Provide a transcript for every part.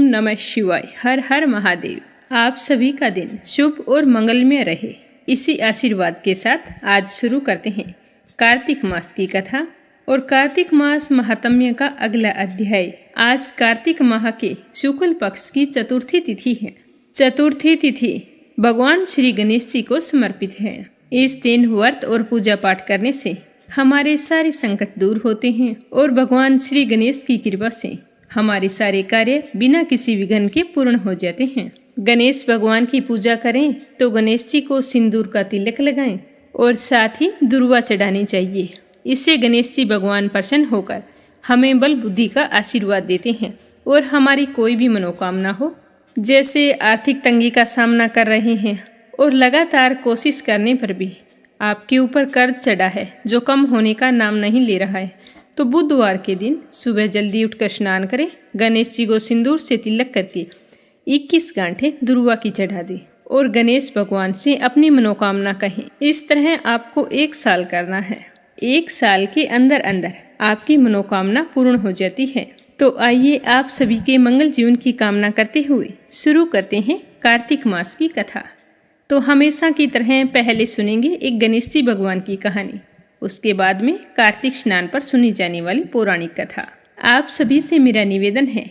नमः शिवाय। हर हर महादेव। आप सभी का दिन शुभ और मंगलमय रहे, इसी आशीर्वाद के साथ आज शुरू करते हैं कार्तिक मास की कथा और कार्तिक मास महात्म्य का अगला अध्याय। आज कार्तिक माह के शुक्ल पक्ष की चतुर्थी तिथि है। चतुर्थी तिथि भगवान श्री गणेश जी को समर्पित है। इस दिन व्रत और पूजा पाठ करने से हमारे सारे संकट दूर होते हैं और भगवान श्री गणेश की कृपा से हमारे सारे कार्य बिना किसी विघ्न के पूर्ण हो जाते हैं। गणेश भगवान की पूजा करें तो गणेश जी को सिंदूर का तिलक लगाएं और साथ ही दुर्वा चढ़ानी चाहिए। इससे गणेश जी भगवान प्रसन्न होकर हमें बल बुद्धि का आशीर्वाद देते हैं और हमारी कोई भी मनोकामना हो, जैसे आर्थिक तंगी का सामना कर रहे हैं और लगातार कोशिश करने पर भी आपके ऊपर कर्ज चढ़ा है जो कम होने का नाम नहीं ले रहा है, तो बुधवार के दिन सुबह जल्दी उठकर स्नान करें। गणेश जी को सिंदूर से तिलक करके 21 गांठें दुर्वा की चढ़ा दें और गणेश भगवान से अपनी मनोकामना कहें। इस तरह आपको 1 साल करना है। 1 साल के अंदर अंदर आपकी मनोकामना पूर्ण हो जाती है। तो आइए आप सभी के मंगल जीवन की कामना करते हुए शुरू करते हैं कार्तिक मास की कथा। तो हमेशा की तरह पहले सुनेंगे एक गणेश जी भगवान की कहानी, उसके बाद में कार्तिक स्नान पर सुनी जाने वाली पौराणिक कथा। आप सभी से मेरा निवेदन है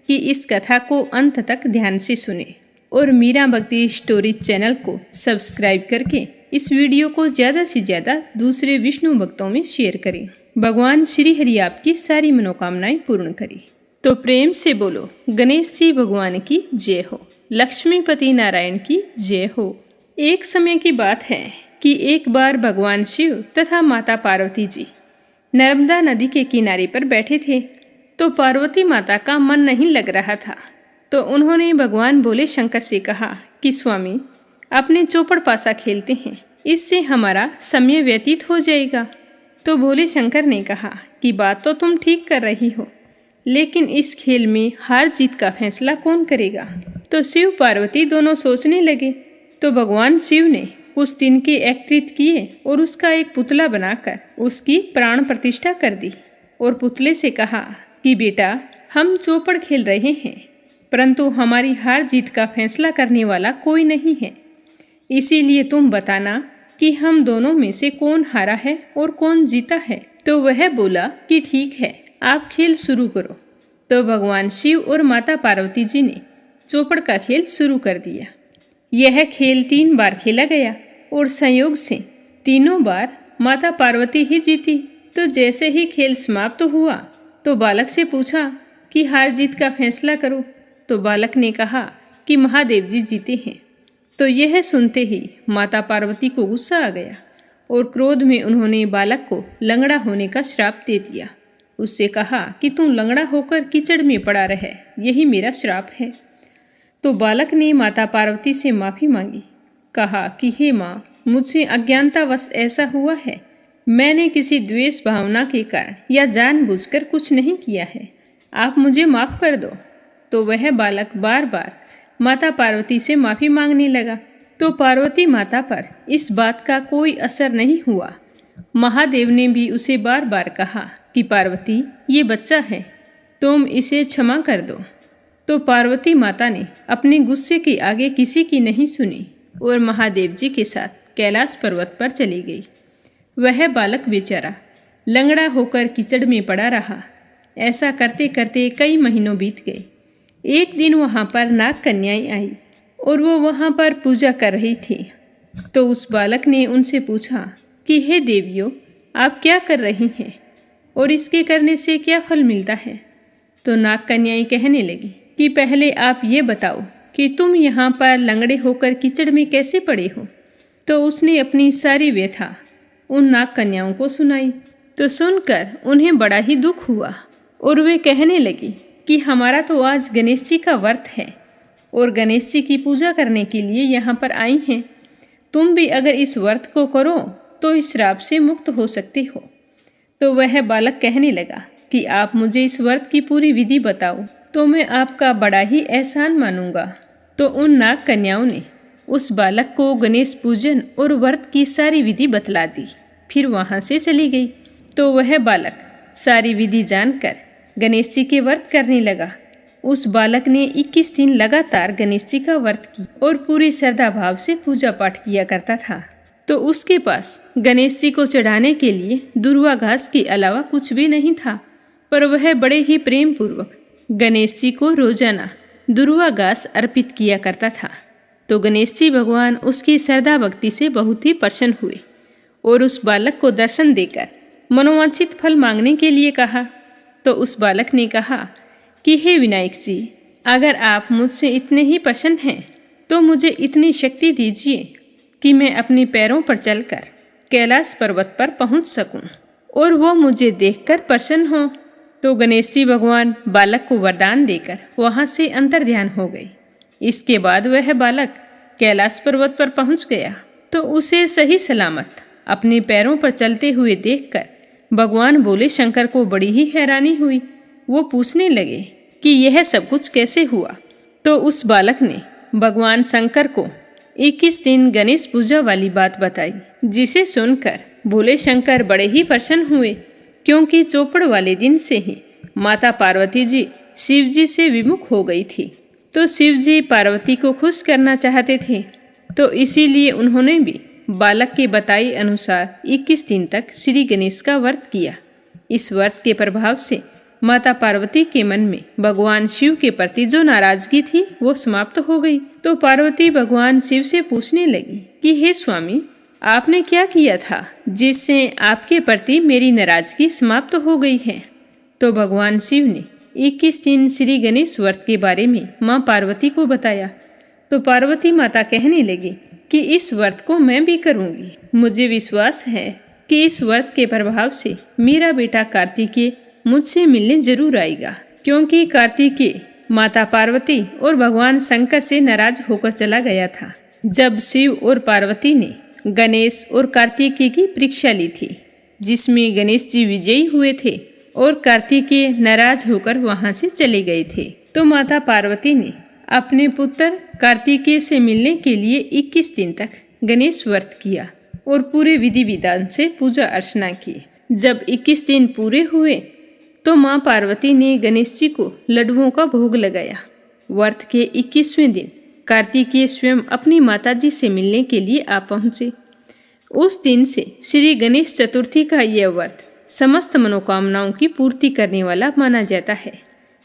कि इस कथा को अंत तक ध्यान से सुने और मीरा भक्ति स्टोरीज चैनल को सब्सक्राइब करके इस वीडियो को ज़्यादा से ज़्यादा दूसरे विष्णु भक्तों में शेयर करें। भगवान श्री हरि आपकी सारी मनोकामनाएं पूर्ण करें। तो प्रेम से बोलो गणेश जी भगवान की जय हो, लक्ष्मीपति नारायण की जय हो। एक समय की बात है कि एक बार भगवान शिव तथा माता पार्वती जी नर्मदा नदी के किनारे पर बैठे थे। तो पार्वती माता का मन नहीं लग रहा था, तो उन्होंने भगवान भोले शंकर से कहा कि स्वामी, अपने चौपड़ पासा खेलते हैं, इससे हमारा समय व्यतीत हो जाएगा। तो भोले शंकर ने कहा कि बात तो तुम ठीक कर रही हो, लेकिन इस खेल में हार जीत का फैसला कौन करेगा। तो शिव पार्वती दोनों सोचने लगे। तो भगवान शिव ने कुछ दिन के एकत्रित किए और उसका एक पुतला बनाकर उसकी प्राण प्रतिष्ठा कर दी और पुतले से कहा कि बेटा, हम चौपड़ खेल रहे हैं, परंतु हमारी हार जीत का फैसला करने वाला कोई नहीं है, इसीलिए तुम बताना कि हम दोनों में से कौन हारा है और कौन जीता है। तो वह बोला कि ठीक है, आप खेल शुरू करो। तो भगवान शिव और माता पार्वती जी ने चौपड़ का खेल शुरू कर दिया। यह खेल 3 बार खेला गया और संयोग से तीनों बार माता पार्वती ही जीती। तो जैसे ही खेल समाप्त हुआ तो बालक से पूछा कि हार जीत का फैसला करो। तो बालक ने कहा कि महादेव जी जीते हैं। तो यह सुनते ही माता पार्वती को गुस्सा आ गया और क्रोध में उन्होंने बालक को लंगड़ा होने का श्राप दे दिया। उससे कहा कि तू लंगड़ा होकर कीचड़ में पड़ा रहे, यही मेरा श्राप है। तो बालक ने माता पार्वती से माफ़ी मांगी, कहा कि हे माँ, मुझसे अज्ञानतावश ऐसा हुआ है, मैंने किसी द्वेष भावना के कारण या जानबूझकर कुछ नहीं किया है, आप मुझे माफ़ कर दो। तो वह बालक बार बार माता पार्वती से माफ़ी मांगने लगा। तो पार्वती माता पर इस बात का कोई असर नहीं हुआ। महादेव ने भी उसे बार बार कहा कि पार्वती, ये बच्चा है, तुम इसे क्षमा कर दो। तो पार्वती माता ने अपने गुस्से के आगे किसी की नहीं सुनी और महादेव जी के साथ कैलाश पर्वत पर चली गई। वह बालक बेचारा लंगड़ा होकर कीचड़ में पड़ा रहा। ऐसा करते करते कई महीनों बीत गए। एक दिन वहाँ पर नाग कन्याएं आई और वो वहाँ पर पूजा कर रही थी। तो उस बालक ने उनसे पूछा कि हे देवियों, आप क्या कर रही हैं और इसके करने से क्या फल मिलता है। तो नाग कन्याएं कहने लगी कि पहले आप ये बताओ कि तुम यहाँ पर लंगड़े होकर कीचड़ में कैसे पड़े हो। तो उसने अपनी सारी व्यथा उन नाग कन्याओं को सुनाई। तो सुनकर उन्हें बड़ा ही दुख हुआ और वे कहने लगी कि हमारा तो आज गणेश जी का व्रत है और गणेश जी की पूजा करने के लिए यहाँ पर आई हैं। तुम भी अगर इस व्रत को करो तो इस श्राप से मुक्त हो सकते हो। तो वह बालक कहने लगा कि आप मुझे इस व्रत की पूरी विधि बताओ तो मैं आपका बड़ा ही एहसान मानूंगा। तो उन नाग कन्याओं ने उस बालक को गणेश पूजन और व्रत की सारी विधि बतला दी, फिर वहाँ से चली गई। तो वह बालक सारी विधि जानकर गणेश जी के व्रत करने लगा उस बालक ने 21 दिन लगातार गणेश जी का व्रत की और पूरी श्रद्धा भाव से पूजा पाठ किया करता था। तो उसके पास गणेश जी को चढ़ाने के लिए दुर्वा घास के अलावा कुछ भी नहीं था, पर वह बड़े ही प्रेम पूर्वक गणेश जी को रोजाना दुर्वा घास अर्पित किया करता था। तो गणेश जी भगवान उसकी श्रद्धा भक्ति से बहुत ही प्रसन्न हुए और उस बालक को दर्शन देकर मनोवांछित फल मांगने के लिए कहा। तो उस बालक ने कहा कि हे विनायक जी, अगर आप मुझसे इतने ही प्रसन्न हैं तो मुझे इतनी शक्ति दीजिए कि मैं अपने पैरों पर चलकर कैलाश पर्वत पर पहुंच सकूं और वो मुझे देखकर प्रसन्न हो। तो गणेश जी भगवान बालक को वरदान देकर वहां से अंतर्ध्यान हो गए। इसके बाद वह बालक कैलाश पर्वत पर पहुंच गया। तो उसे सही सलामत अपने पैरों पर चलते हुए देखकर भगवान बोले शंकर को बड़ी ही हैरानी हुई। वो पूछने लगे कि यह सब कुछ कैसे हुआ। तो उस बालक ने भगवान शंकर को 21 दिन गणेश पूजा वाली बात बताई, जिसे सुनकर भोले शंकर बड़े ही प्रसन्न हुए, क्योंकि चौपड़ वाले दिन से ही माता पार्वती जी शिव जी से विमुख हो गई थी। तो शिव जी पार्वती को खुश करना चाहते थे, तो इसीलिए उन्होंने भी बालक के बताए अनुसार 21 दिन तक श्री गणेश का व्रत किया। इस व्रत के प्रभाव से माता पार्वती के मन में भगवान शिव के प्रति जो नाराजगी थी वो समाप्त हो गई। तो पार्वती भगवान शिव से पूछने लगी कि हे स्वामी, आपने क्या किया था जिससे आपके प्रति मेरी नाराजगी समाप्त हो गई है। तो भगवान शिव ने 21 दिन श्री गणेश व्रत के बारे में माँ पार्वती को बताया। तो पार्वती माता कहने लगी कि इस व्रत को मैं भी करूँगी। मुझे विश्वास है कि इस व्रत के प्रभाव से मेरा बेटा कार्तिकेय मुझसे मिलने जरूर आएगा, क्योंकि कार्तिकेय माता पार्वती और भगवान शंकर से नाराज होकर चला गया था जब शिव और पार्वती ने गणेश और कार्तिकेय की परीक्षा ली थी, जिसमें गणेश जी विजयी हुए थे और कार्तिकेय नाराज होकर वहां से चले गए थे। तो माता पार्वती ने अपने पुत्र कार्तिकेय से मिलने के लिए 21 दिन तक गणेश व्रत किया और पूरे विधि विधान से पूजा अर्चना की। जब 21 दिन पूरे हुए तो माँ पार्वती ने गणेश जी को लड्डुओं का भोग लगाया। व्रत के 21वें दिन कार्तिकेय स्वयं अपनी माताजी से मिलने के लिए आ पहुँचे। उस दिन से श्री गणेश चतुर्थी का यह व्रत समस्त मनोकामनाओं की पूर्ति करने वाला माना जाता है।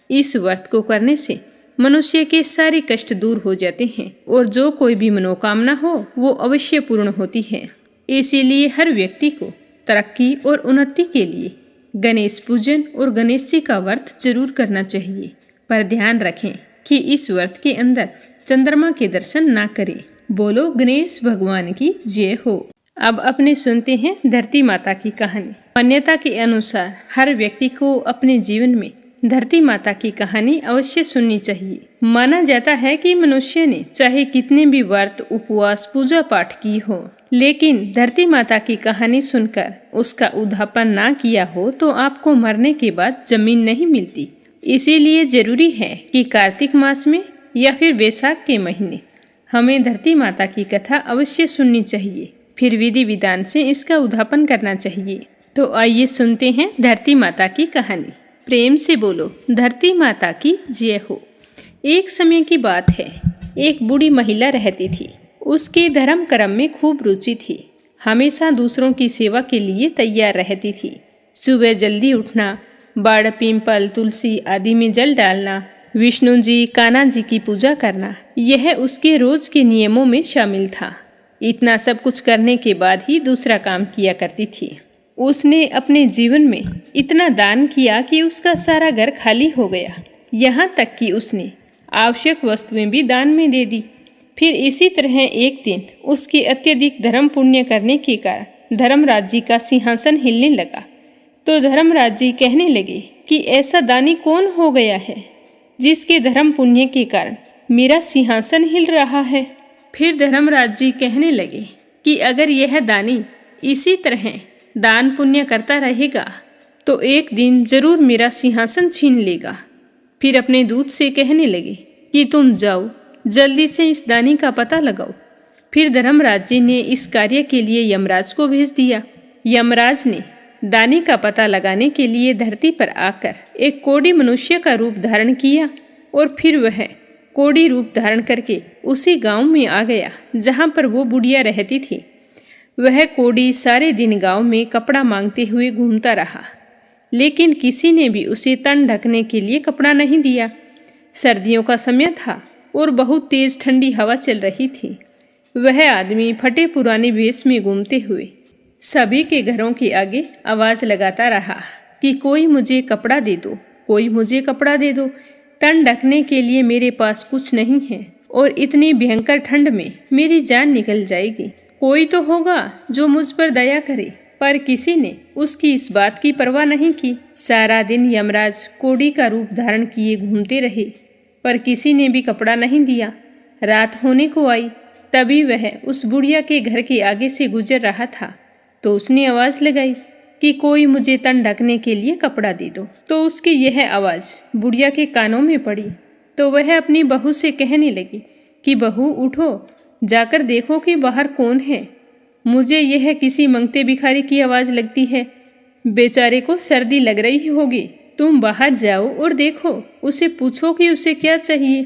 इस व्रत को करने से मनुष्य के सारे कष्ट दूर हो जाते हैं और जो कोई भी मनोकामना हो वो अवश्य पूर्ण होती है। इसीलिए हर व्यक्ति को तरक्की और उन्नति के लिए गणेश पूजन और गणेश जी का व्रत जरूर करना चाहिए, पर ध्यान रखें कि इस व्रत के अंदर चंद्रमा के दर्शन ना करें। बोलो गणेश भगवान की जय हो। अब अपने सुनते हैं धरती माता की कहानी। मान्यता के अनुसार हर व्यक्ति को अपने जीवन में धरती माता की कहानी अवश्य सुननी चाहिए। माना जाता है कि मनुष्य ने चाहे कितने भी व्रत उपवास पूजा पाठ की हो, लेकिन धरती माता की कहानी सुनकर उसका उद्धापन ना किया हो तो आपको मरने के बाद जमीन नहीं मिलती। इसीलिए जरूरी है कि कार्तिक मास में या फिर वैशाख के महीने हमें धरती माता की कथा अवश्य सुननी चाहिए, फिर विधि विधान से इसका उद्धापन करना चाहिए। तो आइए सुनते हैं धरती माता की कहानी। प्रेम से बोलो धरती माता की जय हो। एक समय की बात है, एक बूढ़ी महिला रहती थी। उसके धर्म कर्म में खूब रुचि थी, हमेशा दूसरों की सेवा के लिए तैयार रहती थी। सुबह जल्दी उठना, बाड़ पीपल तुलसी आदि में जल डालना, विष्णु जी कान्हा जी की पूजा करना, यह उसके रोज के नियमों में शामिल था। इतना सब कुछ करने के बाद ही दूसरा काम किया करती थी। उसने अपने जीवन में इतना दान किया कि उसका सारा घर खाली हो गया। यहाँ तक कि उसने आवश्यक वस्तुएं भी दान में दे दी। फिर इसी तरह एक दिन उसके अत्यधिक धर्म पुण्य करने के कारण धर्मराज जी का सिंहासन हिलने लगा। तो धर्मराज जी कहने लगे कि ऐसा दानी कौन हो गया है जिसके धर्म पुण्य के कारण मेरा सिंहासन हिल रहा है। फिर धर्मराज जी कहने लगे कि अगर यह दानी इसी तरह दान पुण्य करता रहेगा तो एक दिन जरूर मेरा सिंहासन छीन लेगा। फिर अपने दूत से कहने लगे कि तुम जाओ जल्दी से इस दानी का पता लगाओ। फिर धर्मराज जी ने इस कार्य के लिए यमराज को भेज दिया। यमराज ने दानी का पता लगाने के लिए धरती पर आकर एक कोढ़ी मनुष्य का रूप धारण किया और फिर वह कोढ़ी रूप धारण करके उसी गांव में आ गया जहां पर वो बुढ़िया रहती थी। वह कोढ़ी सारे दिन गांव में कपड़ा मांगते हुए घूमता रहा, लेकिन किसी ने भी उसे तन ढकने के लिए कपड़ा नहीं दिया। सर्दियों का समय था और बहुत तेज ठंडी हवा चल रही थी। वह आदमी फटे पुराने वेश में घूमते हुए सभी के घरों के आगे आवाज लगाता रहा कि कोई मुझे कपड़ा दे दो, कोई मुझे कपड़ा दे दो। तन ढकने के लिए मेरे पास कुछ नहीं है और इतनी भयंकर ठंड में मेरी जान निकल जाएगी। कोई तो होगा जो मुझ पर दया करे। पर किसी ने उसकी इस बात की परवाह नहीं की। सारा दिन यमराज कोढ़ी का रूप धारण किए घूमते रहे, पर किसी ने भी कपड़ा नहीं दिया। रात होने को आई, तभी वह उस बुढ़िया के घर के आगे से गुजर रहा था, तो उसने आवाज लगाई कि कोई मुझे तन ढकने के लिए कपड़ा दे दो। तो उसकी यह आवाज बुढ़िया के कानों में पड़ी, तो वह अपनी बहू से कहने लगी कि बहू उठो, जाकर देखो कि बाहर कौन है। मुझे यह किसी मंगते भिखारी की आवाज लगती है। बेचारे को सर्दी लग रही होगी, तुम बाहर जाओ और देखो, उसे पूछो कि उसे क्या चाहिए।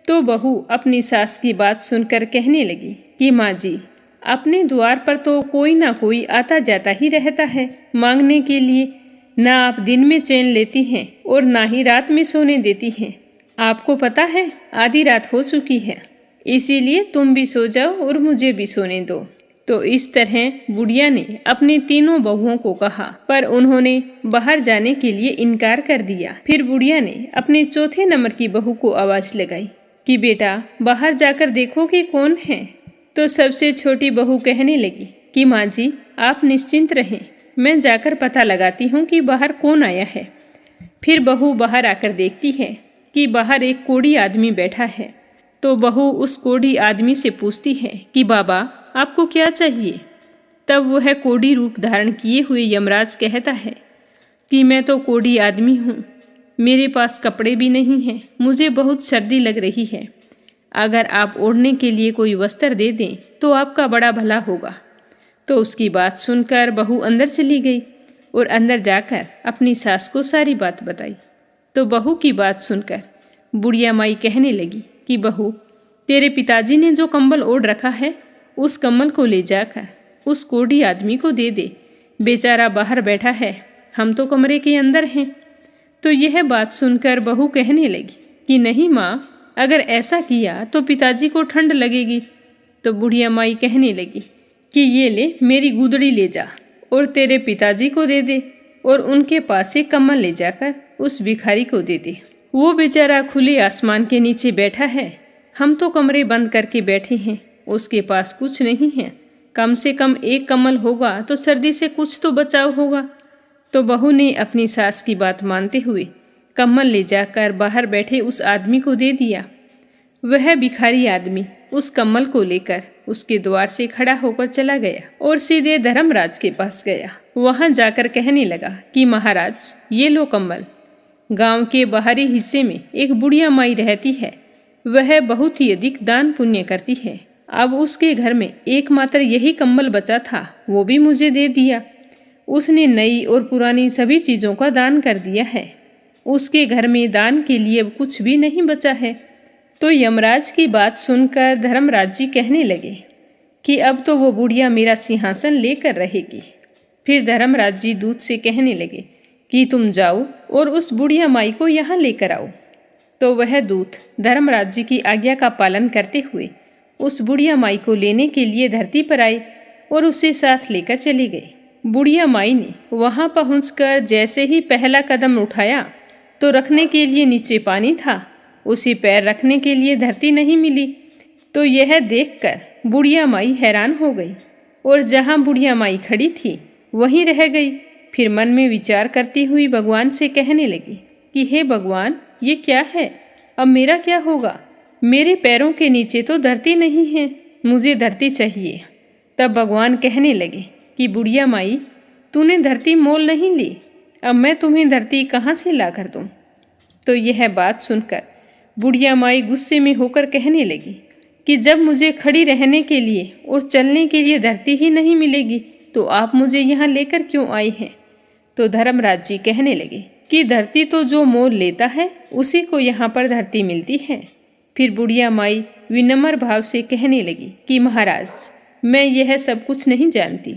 तो बहू अपनी सास की बात सुनकर कहने लगी कि माँ जी, अपने द्वार पर तो कोई ना कोई आता जाता ही रहता है मांगने के लिए। ना आप दिन में चैन लेती हैं और ना ही रात में सोने देती हैं। आपको पता है आधी रात हो चुकी है, इसीलिए तुम भी सो जाओ और मुझे भी सोने दो। तो इस तरह बुढ़िया ने अपनी तीनों बहुओं को कहा, पर उन्होंने बाहर जाने के लिए इनकार कर दिया। फिर बुढ़िया ने अपने चौथे नंबर की बहू को आवाज लगाई कि बेटा बाहर जाकर देखो कि कौन है। तो सबसे छोटी बहू कहने लगी कि माँ जी, आप निश्चिंत रहें, मैं जाकर पता लगाती हूँ कि बाहर कौन आया है। फिर बहू बाहर आकर देखती है कि बाहर एक कोढ़ी आदमी बैठा है। तो बहू उस कोढ़ी आदमी से पूछती है कि बाबा, आपको क्या चाहिए। तब वह कोढ़ी रूप धारण किए हुए यमराज कहता है कि मैं तो कोढ़ी आदमी हूँ, मेरे पास कपड़े भी नहीं हैं, मुझे बहुत सर्दी लग रही है। अगर आप ओढ़ने के लिए कोई वस्त्र दे दें तो आपका बड़ा भला होगा। तो उसकी बात सुनकर बहू अंदर चली गई और अंदर जाकर अपनी सास को सारी बात बताई। तो बहू की बात सुनकर बुढ़िया माई कहने लगी कि बहू, तेरे पिताजी ने जो कंबल ओढ़ रखा है, उस कंबल को ले जाकर उस कोढ़ी आदमी को दे दे। बेचारा बाहर बैठा है, हम तो कमरे के अंदर हैं। तो यह बात सुनकर बहू कहने लगी कि नहीं माँ, अगर ऐसा किया तो पिताजी को ठंड लगेगी। तो बुढ़िया माई कहने लगी कि ये ले, मेरी गुदड़ी ले जा और तेरे पिताजी को दे दे और उनके पास से कम्बल ले जाकर उस भिखारी को दे दे। वो बेचारा खुले आसमान के नीचे बैठा है, हम तो कमरे बंद करके बैठे हैं, उसके पास कुछ नहीं है। कम से कम एक कम्बल होगा तो सर्दी से कुछ तो बचाव होगा। तो बहू ने अपनी सास की बात मानते हुए कम्बल ले जाकर बाहर बैठे उस आदमी को दे दिया। वह भिखारी आदमी उस कम्बल को लेकर उसके द्वार से खड़ा होकर चला गया और सीधे धर्मराज के पास गया। वहां जाकर कहने लगा कि महाराज, ये लो कम्बल। गांव के बाहरी हिस्से में एक बुढ़िया माई रहती है, वह बहुत ही अधिक दान पुण्य करती है। अब उसके घर में एकमात्र यही कम्बल बचा था, वो भी मुझे दे दिया। उसने नई और पुरानी सभी चीज़ों का दान कर दिया है। उसके घर में दान के लिए अब कुछ भी नहीं बचा है। तो यमराज की बात सुनकर धर्मराज जी कहने लगे कि अब तो वो बुढ़िया मेरा सिंहासन लेकर रहेगी। फिर धर्मराज जी दूत से कहने लगे कि तुम जाओ और उस बुढ़िया माई को यहाँ लेकर आओ। तो वह दूत धर्मराज जी की आज्ञा का पालन करते हुए उस बुढ़िया माई को लेने के लिए धरती पर आए और उसे साथ लेकर चले गए। बुढ़िया माई ने वहां पहुंचकर जैसे ही पहला कदम उठाया तो रखने के लिए नीचे पानी था, उसे पैर रखने के लिए धरती नहीं मिली। तो यह देखकर बुढ़िया माई हैरान हो गई और जहां बुढ़िया माई खड़ी थी वहीं रह गई। फिर मन में विचार करती हुई भगवान से कहने लगी कि हे भगवान, ये क्या है, अब मेरा क्या होगा। मेरे पैरों के नीचे तो धरती नहीं है, मुझे धरती चाहिए। तब भगवान कहने लगे कि बुढ़िया माई, तूने धरती मोल नहीं ली, अब मैं तुम्हें धरती कहाँ से ला कर दूँ। तो यह बात सुनकर बुढ़िया माई गुस्से में होकर कहने लगी कि जब मुझे खड़ी रहने के लिए और चलने के लिए धरती ही नहीं मिलेगी तो आप मुझे यहाँ लेकर क्यों आए हैं। तो धर्मराज जी कहने लगे कि धरती तो जो मोल लेता है उसी को यहाँ पर धरती मिलती है। फिर बुढ़िया माई विनम्र भाव से कहने लगी कि महाराज, मैं यह सब कुछ नहीं जानती।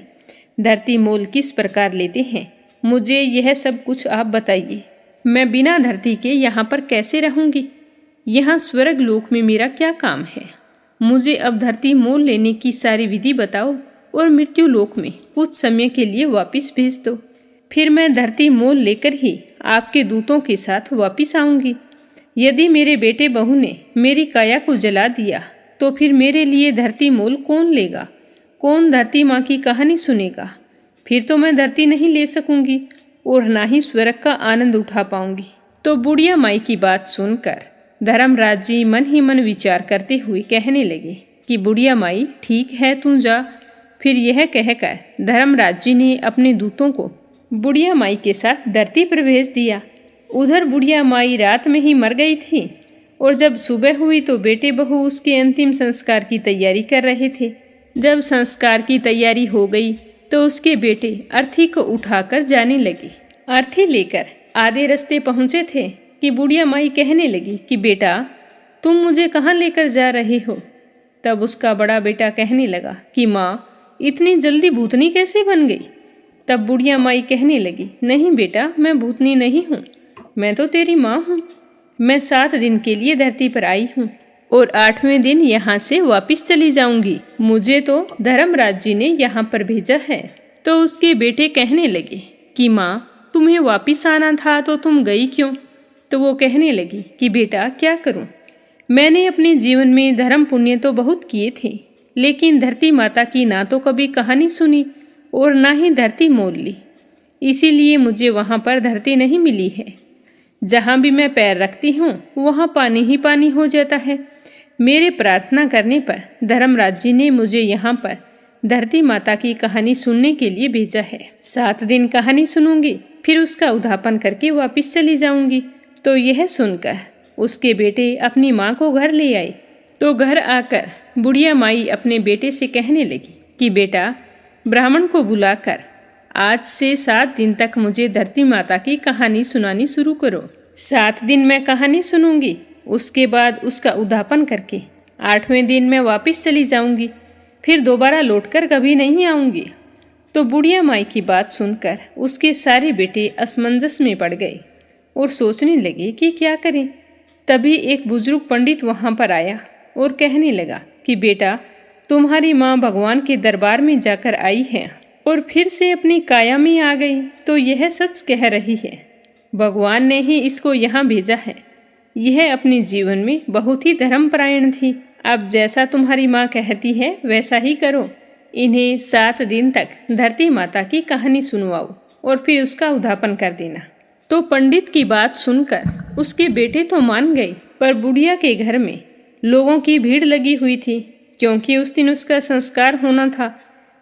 धरती मोल किस प्रकार लेते हैं, मुझे यह सब कुछ आप बताइए। मैं बिना धरती के यहाँ पर कैसे रहूँगी? यहाँ स्वर्ग लोक में मेरा क्या काम है? मुझे अब धरती मोल लेने की सारी विधि बताओ और मृत्यु लोक में कुछ समय के लिए वापस भेज दो। फिर मैं धरती मोल लेकर ही आपके दूतों के साथ वापस आऊँगी। यदि मेरे बेटे बहू ने मेरी काया को जला दिया तो फिर मेरे लिए धरती मोल कौन लेगा? कौन धरती माँ की कहानी सुनेगा? फिर तो मैं धरती नहीं ले सकूंगी और ना ही स्वर्ग का आनंद उठा पाऊंगी। तो बुढ़िया माई की बात सुनकर धर्मराज जी मन ही मन विचार करते हुए कहने लगे कि बुढ़िया माई, ठीक है, तू जा। फिर यह कहकर धर्मराज जी ने अपने दूतों को बुढ़िया माई के साथ धरती पर भेज दिया। उधर बुढ़िया माई रात में ही मर गई थी और जब सुबह हुई तो बेटे बहू उसके अंतिम संस्कार की तैयारी कर रहे थे। जब संस्कार की तैयारी हो गई तो उसके बेटे अर्थी को उठाकर जाने लगे। अर्थी लेकर आधे रास्ते पहुँचे थे कि बुढ़िया माई कहने लगी कि बेटा, तुम मुझे कहाँ लेकर जा रहे हो? तब उसका बड़ा बेटा कहने लगा कि माँ, इतनी जल्दी भूतनी कैसे बन गई? तब बुढ़िया माई कहने लगी, नहीं बेटा, मैं भूतनी नहीं हूँ, मैं तो तेरी माँ हूँ। मैं 7 दिन के लिए धरती पर आई हूँ और 8वें दिन यहाँ से वापस चली जाऊंगी। मुझे तो धर्मराज जी ने यहाँ पर भेजा है। तो उसके बेटे कहने लगे कि माँ, तुम्हें वापस आना था तो तुम गई क्यों? तो वो कहने लगी कि बेटा, क्या करूँ, मैंने अपने जीवन में धर्म पुण्य तो बहुत किए थे, लेकिन धरती माता की ना तो कभी कहानी सुनी और ना ही धरती मोल ली। इसीलिए मुझे वहाँ पर धरती नहीं मिली है। जहाँ भी मैं पैर रखती हूँ वहाँ पानी ही पानी हो जाता है। मेरे प्रार्थना करने पर धर्मराज जी ने मुझे यहाँ पर धरती माता की कहानी सुनने के लिए भेजा है। 7 दिन कहानी सुनूंगी, फिर उसका उद्यापन करके वापस चली जाऊंगी। तो यह सुनकर उसके बेटे अपनी माँ को घर ले आए। तो घर आकर बुढ़िया माई अपने बेटे से कहने लगी कि बेटा, ब्राह्मण को बुलाकर आज से 7 दिन तक मुझे धरती माता की कहानी सुनानी शुरू करो। 7 दिन मैं कहानी सुनूंगी, उसके बाद उसका उद्यापन करके 8वें दिन मैं वापस चली जाऊंगी, फिर दोबारा लौटकर कभी नहीं आऊंगी। तो बुढ़िया माई की बात सुनकर उसके सारे बेटे असमंजस में पड़ गए और सोचने लगे कि क्या करें। तभी एक बुजुर्ग पंडित वहां पर आया और कहने लगा कि बेटा, तुम्हारी माँ भगवान के दरबार में जाकर आई है और फिर से अपनी काया में आ गई, तो यह सच कह रही है। भगवान ने ही इसको यहाँ भेजा है। यह अपने जीवन में बहुत ही धर्मपरायण थी। अब जैसा तुम्हारी माँ कहती है वैसा ही करो। इन्हें 7 दिन तक धरती माता की कहानी सुनवाओ और फिर उसका उद्यापन कर देना। तो पंडित की बात सुनकर उसके बेटे तो मान गए, पर बुढ़िया के घर में लोगों की भीड़ लगी हुई थी, क्योंकि उस दिन उसका संस्कार होना था।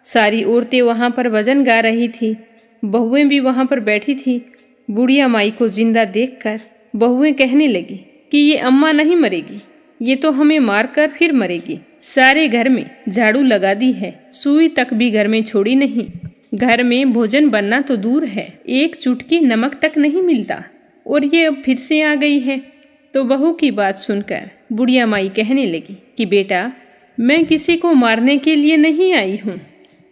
सारी औरतें वहाँ पर भजन गा रही थी, बहुएं भी वहाँ पर बैठी थी। बुढ़िया माई को जिंदा देखकर बहुएं कहने लगी कि ये अम्मा नहीं मरेगी, ये तो हमें मारकर फिर मरेगी। सारे घर में झाड़ू लगा दी है, सुई तक भी घर में छोड़ी नहीं। घर में भोजन बनना तो दूर है, एक चुटकी नमक तक नहीं मिलता, और ये अब फिर से आ गई है। तो बहू की बात सुनकर बुढ़िया माई कहने लगी कि बेटा, मैं किसी को मारने के लिए नहीं आई हूँ।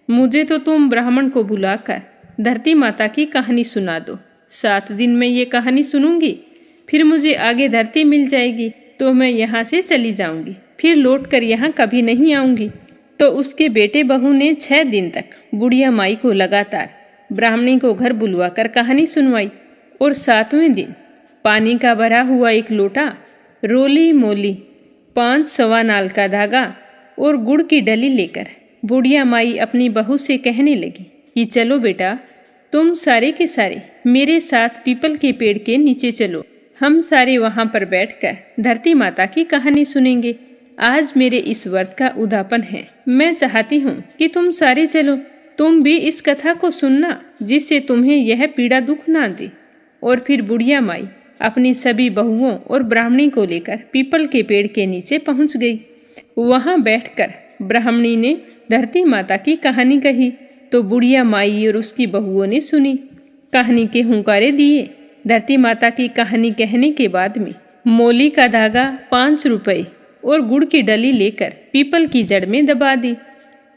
मुझे तो तुम ब्राह्मण को बुलाकर धरती माता की कहानी सुना दो। 7 दिन में ये कहानी सुनूंगी, फिर मुझे आगे धरती मिल जाएगी तो मैं यहाँ से चली जाऊंगी, फिर लौट कर यहाँ कभी नहीं आऊंगी। तो उसके बेटे बहू ने 6 दिन तक बुढ़िया माई को लगातार ब्राह्मणी को घर बुलवाकर कहानी सुनवाई, और 7वें दिन पानी का भरा हुआ एक लोटा, रोली मोली 5 सवा नाल का धागा और गुड़ की डली लेकर बुढ़िया माई अपनी बहू से कहने लगी कि चलो बेटा, तुम सारे के सारे मेरे साथ पीपल के पेड़ के नीचे चलो। हम सारे वहाँ पर बैठकर धरती माता की कहानी सुनेंगे। आज मेरे इस व्रत का उद्यापन है। मैं चाहती हूँ कि तुम सारे चलो, तुम भी इस कथा को सुनना, जिससे तुम्हें यह पीड़ा दुख ना दे। और फिर बुढ़िया माई अपनी सभी बहुओं और ब्राह्मणी को लेकर पीपल के पेड़ के नीचे पहुँच गई। वहाँ बैठकर ब्राह्मणी ने धरती माता की कहानी कही, तो बुढ़िया माई और उसकी बहुओं ने सुनी, कहानी के हुंकारे दिए धरती माता की कहानी कहने के बाद में मोली का धागा 5 रुपए और गुड़ की डली लेकर पीपल की जड़ में दबा दी।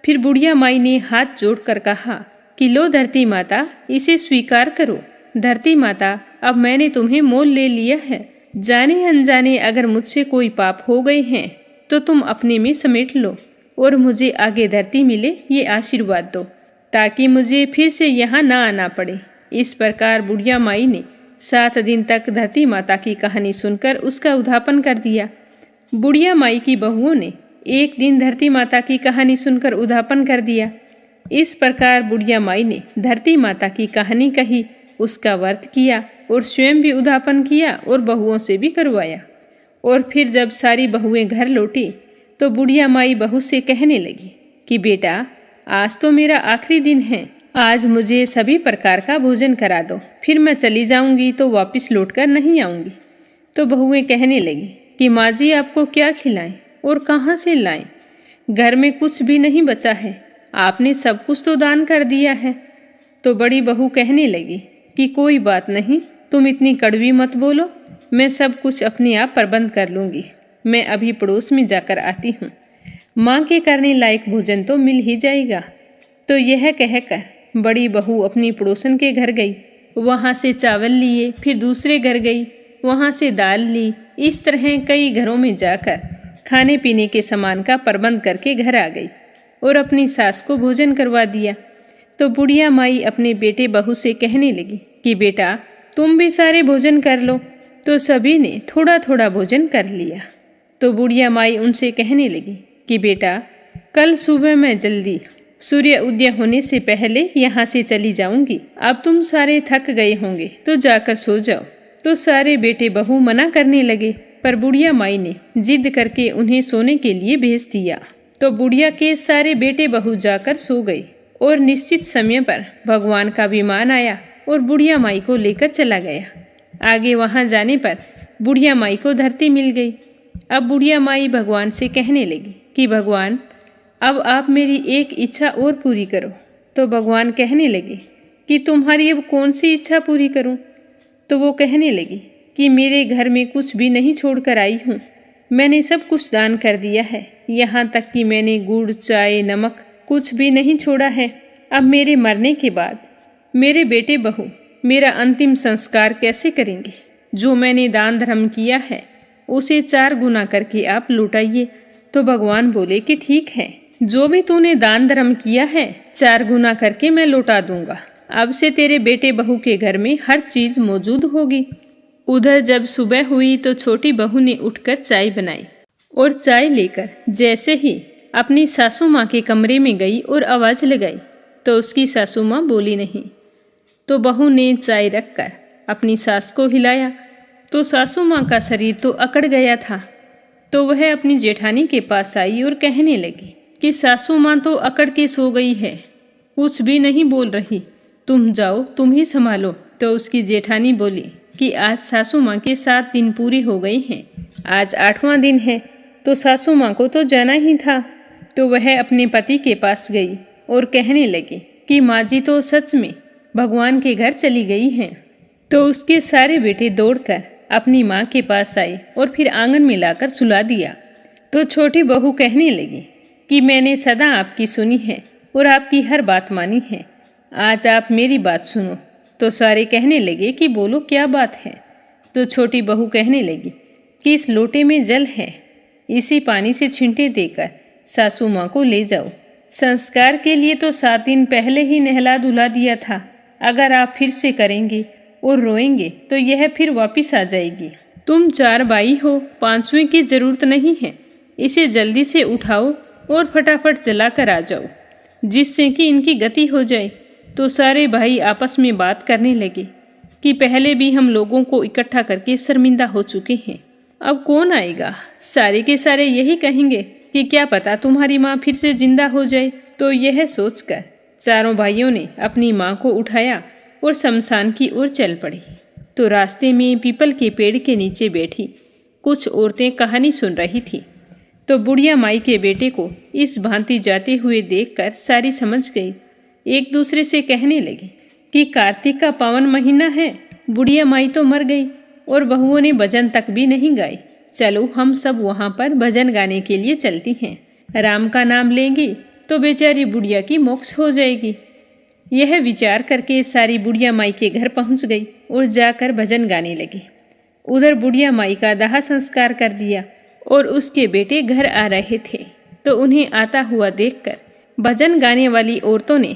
फिर बुढ़िया माई ने हाथ जोड़कर कहा कि लो धरती माता, इसे स्वीकार करो। धरती माता, अब मैंने तुम्हें मोल ले लिया है। जाने अनजाने अगर मुझसे कोई पाप हो गए हैं तो तुम अपने में समेट लो और मुझे आगे धरती मिले ये आशीर्वाद दो, ताकि मुझे फिर से यहाँ ना आना पड़े। इस प्रकार बुढ़िया माई ने 7 दिन तक धरती माता की कहानी सुनकर उसका उद्यापन कर दिया। बुढ़िया माई की बहुओं ने एक दिन धरती माता की कहानी सुनकर उद्यापन कर दिया। इस प्रकार बुढ़िया माई ने धरती माता की कहानी कही, उसका व्रत किया और स्वयं भी उद्यापन किया और बहुओं से भी करवाया। और फिर जब सारी बहुएं घर लौटी तो बुढ़िया माई बहू से कहने लगी कि बेटा, आज तो मेरा आखिरी दिन है, आज मुझे सभी प्रकार का भोजन करा दो, फिर मैं चली जाऊंगी तो वापस लौटकर नहीं आऊंगी। तो बहुएं कहने लगी कि माँ जी, आपको क्या खिलाएं और कहाँ से लाएं? घर में कुछ भी नहीं बचा है, आपने सब कुछ तो दान कर दिया है। तो बड़ी बहू कहने लगी कि कोई बात नहीं, तुम इतनी कड़वी मत बोलो, मैं सब कुछ अपने आप प्रबंध कर लूँगी। मैं अभी पड़ोस में जाकर आती हूँ, माँ के करने लायक भोजन तो मिल ही जाएगा। तो यह कहकर बड़ी बहू अपनी पड़ोसन के घर गई, वहाँ से चावल लिए, फिर दूसरे घर गई, वहाँ से दाल ली। इस तरह कई घरों में जाकर खाने पीने के सामान का प्रबंध करके घर आ गई और अपनी सास को भोजन करवा दिया। तो बुढ़िया माई अपने बेटे बहू से कहने लगी कि बेटा, तुम भी सारे भोजन कर लो। तो सभी ने थोड़ा थोड़ा भोजन कर लिया। तो बुढ़िया माई उनसे कहने लगी कि बेटा, कल सुबह मैं जल्दी सूर्य उदय होने से पहले यहाँ से चली जाऊंगी। अब तुम सारे थक गए होंगे तो जाकर सो जाओ। तो सारे बेटे बहू मना करने लगे, पर बुढ़िया माई ने जिद करके उन्हें सोने के लिए भेज दिया। तो बुढ़िया के सारे बेटे बहू जाकर सो गए और निश्चित समय पर भगवान का विमान आया और बुढ़िया माई को लेकर चला गया। आगे वहाँ जाने पर बुढ़िया माई को धरती मिल गई। अब बुढ़िया माई भगवान से कहने लगी कि भगवान, अब आप मेरी एक इच्छा और पूरी करो। तो भगवान कहने लगे कि तुम्हारी अब कौन सी इच्छा पूरी करूं? तो वो कहने लगी कि मेरे घर में कुछ भी नहीं छोड़कर आई हूँ, मैंने सब कुछ दान कर दिया है, यहाँ तक कि मैंने गुड़, चाय, नमक कुछ भी नहीं छोड़ा है। अब मेरे मरने के बाद मेरे बेटे बहू मेरा अंतिम संस्कार कैसे करेंगे? जो मैंने दान धर्म किया है उसे 4 गुना करके आप लौटाइए। तो भगवान बोले कि ठीक है, जो भी तूने दान धर्म किया है 4 गुना करके मैं लौटा दूंगा। अब से तेरे बेटे बहू के घर में हर चीज मौजूद होगी। उधर जब सुबह हुई तो छोटी बहू ने उठकर चाय बनाई और चाय लेकर जैसे ही अपनी सासू माँ के कमरे में गई और आवाज़ लगाई तो उसकी सासू माँ बोली नहीं। तो बहू ने चाय रखकर अपनी सास को हिलाया तो सासू माँ का शरीर तो अकड़ गया था। तो वह अपनी जेठानी के पास आई और कहने लगी कि सासू माँ तो अकड़ के सो गई है, कुछ भी नहीं बोल रही, तुम जाओ, तुम ही संभालो। तो उसकी जेठानी बोली कि आज सासू माँ के 7 दिन पूरे हो गए हैं, आज 8वां दिन है, तो सासू माँ को तो जाना ही था। तो वह अपने पति के पास गई और कहने लगी कि माँ जी तो सच में भगवान के घर चली गई हैं। तो उसके सारे बेटे दौड़कर अपनी माँ के पास आए और फिर आंगन में लाकर सुला दिया। तो छोटी बहू कहने लगी कि मैंने सदा आपकी सुनी है और आपकी हर बात मानी है, आज आप मेरी बात सुनो। तो सारे कहने लगे कि बोलो क्या बात है। तो छोटी बहू कहने लगी कि इस लोटे में जल है, इसी पानी से छींटे देकर सासू माँ को ले जाओ। संस्कार के लिए तो 7 दिन पहले ही नहला धुला दिया था, अगर आप फिर से करेंगे और रोएंगे तो यह फिर वापस आ जाएगी। तुम 4 भाई हो, 5वें की जरूरत नहीं है, इसे जल्दी से उठाओ और फटाफट जलाकर आ जाओ, जिससे कि इनकी गति हो जाए। तो सारे भाई आपस में बात करने लगे कि पहले भी हम लोगों को इकट्ठा करके शर्मिंदा हो चुके हैं, अब कौन आएगा? सारे के सारे यही कहेंगे कि क्या पता तुम्हारी माँ फिर से जिंदा हो जाए। तो यह सोचकर चारों भाइयों ने अपनी माँ को उठाया और शमशान की ओर चल पड़ी। तो रास्ते में पीपल के पेड़ के नीचे बैठी कुछ औरतें कहानी सुन रही थी। तो बुढ़िया माई के बेटे को इस भांति जाते हुए देखकर सारी समझ गई। एक दूसरे से कहने लगी कि कार्तिक का पावन महीना है बुढ़िया माई तो मर गई और बहुओं ने भजन तक भी नहीं गाए। चलो हम सब वहाँ पर भजन गाने के लिए चलती हैं। राम का नाम लेंगी तो बेचारी बुढ़िया की मोक्ष हो जाएगी। यह विचार करके सारी बुढ़िया माई के घर पहुँच गई और जाकर भजन गाने लगी। उधर बुढ़िया माई का दाह संस्कार कर दिया और उसके बेटे घर आ रहे थे, तो उन्हें आता हुआ देखकर भजन गाने वाली औरतों ने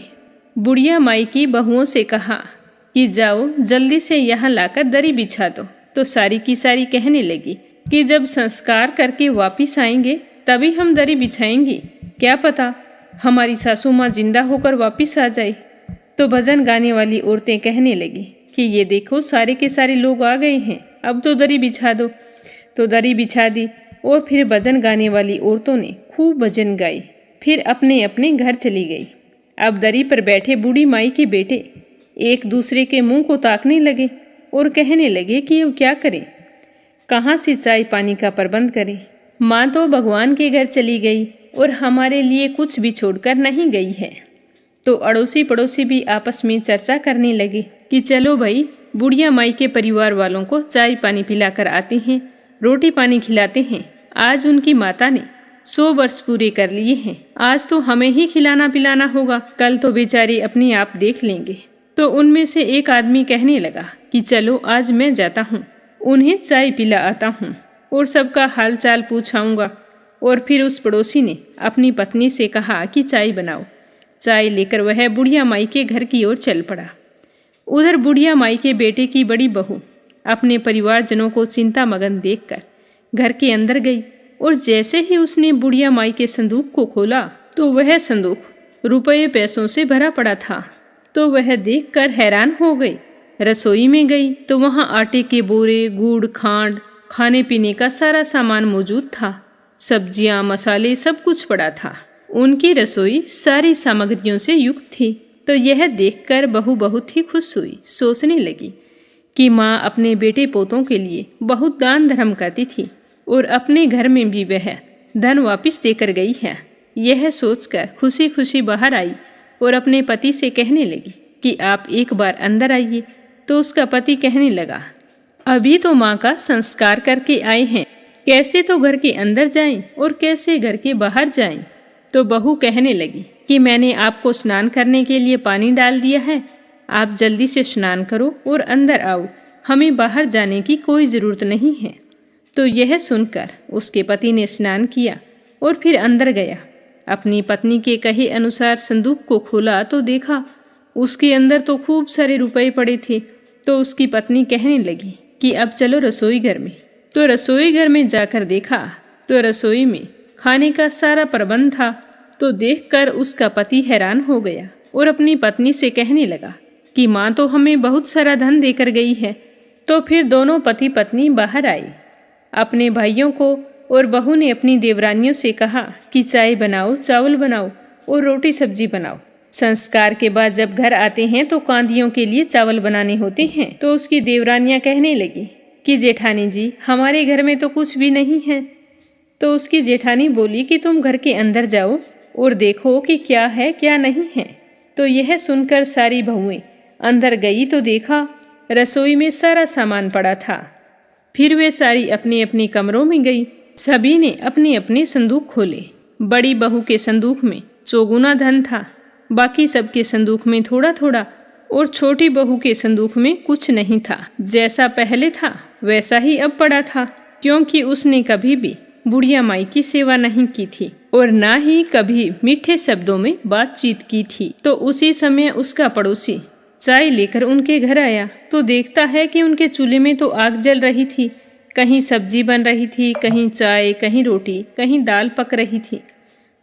बुढ़िया माई की बहुओं से कहा कि जाओ जल्दी से यहाँ लाकर दरी बिछा दो। तो सारी की सारी कहने लगी कि जब संस्कार करके वापिस आएंगे तभी हम दरी बिछाएंगे, क्या पता हमारी सासू माँ जिंदा होकर वापिस आ जाए। तो भजन गाने वाली औरतें कहने लगी कि ये देखो सारे के सारे लोग आ गए हैं, अब तो दरी बिछा दो। तो दरी बिछा दी और फिर भजन गाने वाली औरतों ने खूब भजन गाए, फिर अपने अपने घर चली गई। अब दरी पर बैठे बूढ़ी माई के बेटे एक दूसरे के मुंह को ताकने लगे और कहने लगे कि अब क्या करें, कहाँ से चाय पानी का प्रबंध करें। माँ तो भगवान के घर चली गई और हमारे लिए कुछ भी छोड़कर नहीं गई है। तो अड़ोसी पड़ोसी भी आपस में चर्चा करने लगे कि चलो भाई बुढ़िया माई के परिवार वालों को चाय पानी पिलाकर आते हैं, रोटी पानी खिलाते हैं। आज उनकी माता ने 100 वर्ष पूरे कर लिए हैं, आज तो हमें ही खिलाना पिलाना होगा, कल तो बेचारे अपने आप देख लेंगे। तो उनमें से एक आदमी कहने लगा कि चलो आज मैं जाता हूँ, उन्हें चाय पिला आता हूँ और सबका हाल चाल पूछाऊंगा। और फिर उस पड़ोसी ने अपनी पत्नी से कहा कि चाय बनाओ। चाय लेकर वह बुढ़िया माई के घर की ओर चल पड़ा। उधर बुढ़िया माई के बेटे की बड़ी बहू अपने परिवारजनों को चिंता मगन देखकर घर के अंदर गई और जैसे ही उसने बुढ़िया माई के संदूक को खोला तो वह संदूक रुपये पैसों से भरा पड़ा था। तो वह देखकर हैरान हो गई। रसोई में गई तो वहाँ आटे के बोरे, गुड़, खांड, खाने पीने का सारा सामान मौजूद था। सब्जियाँ, मसाले सब कुछ पड़ा था। उनकी रसोई सारी सामग्रियों से युक्त थी। तो यह देखकर बहू बहुत ही खुश हुई। सोचने लगी कि माँ अपने बेटे पोतों के लिए बहुत दान धर्म करती थी और अपने घर में भी वह धन वापस देकर गई है। यह सोचकर खुशी खुशी बाहर आई और अपने पति से कहने लगी कि आप एक बार अंदर आइए। तो उसका पति कहने लगा, अभी तो माँ का संस्कार करके आए हैं, कैसे तो घर के अंदर जाएं और कैसे घर के बाहर जाएं। तो बहू कहने लगी कि मैंने आपको स्नान करने के लिए पानी डाल दिया है, आप जल्दी से स्नान करो और अंदर आओ, हमें बाहर जाने की कोई ज़रूरत नहीं है। तो यह सुनकर उसके पति ने स्नान किया और फिर अंदर गया। अपनी पत्नी के कहे अनुसार संदूक को खोला तो देखा उसके अंदर तो खूब सारे रुपए पड़े थे। तो उसकी पत्नी कहने लगी कि अब चलो रसोई घर में। तो रसोई घर में जाकर देखा तो रसोई में खाने का सारा प्रबंध था। तो देखकर उसका पति हैरान हो गया और अपनी पत्नी से कहने लगा कि माँ तो हमें बहुत सारा धन देकर गई है। तो फिर दोनों पति पत्नी बाहर आए। अपने भाइयों को और बहू ने अपनी देवरानियों से कहा कि चाय बनाओ, चावल बनाओ और रोटी सब्जी बनाओ। संस्कार के बाद जब घर आते हैं तो कांदियों के लिए चावल बनाने होते हैं। तो उसकी देवरानियां कहने लगी कि जेठानी जी हमारे घर में तो कुछ भी नहीं है। तो उसकी जेठानी बोली कि तुम घर के अंदर जाओ और देखो कि क्या है क्या नहीं है। तो यह सुनकर सारी बहुएं अंदर गई तो देखा रसोई में सारा सामान पड़ा था। फिर वे सारी अपने अपने कमरों में गई। सभी ने अपने अपने संदूक खोले। बड़ी बहू के संदूक में चौगुना धन था, बाकी सबके संदूक में थोड़ा थोड़ा, और छोटी बहू के संदूक में कुछ नहीं था। जैसा पहले था वैसा ही अब पड़ा था, क्योंकि उसने कभी भी बुढ़िया माई की सेवा नहीं की थी और ना ही कभी मीठे शब्दों में बातचीत की थी। तो उसी समय उसका पड़ोसी चाय लेकर उनके घर आया तो देखता है कि उनके चूल्हे में तो आग जल रही थी, कहीं सब्जी बन रही थी, कहीं चाय, कहीं रोटी, कहीं दाल पक रही थी।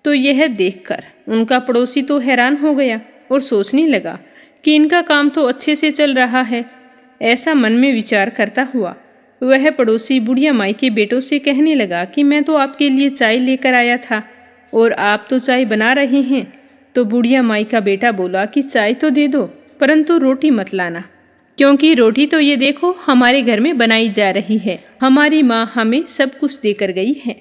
तो यह देखकर उनका पड़ोसी तो हैरान हो गया और सोचने लगा कि इनका काम तो अच्छे से चल रहा है। ऐसा मन में विचार करता हुआ वह पड़ोसी बुढ़िया माई के बेटों से कहने लगा कि मैं तो आपके लिए चाय लेकर आया था और आप तो चाय बना रहे हैं। तो बुढ़िया माई का बेटा बोला कि चाय तो दे दो, परंतु रोटी मत लाना, क्योंकि रोटी तो ये देखो हमारे घर में बनाई जा रही है। हमारी माँ हमें सब कुछ देकर गई है,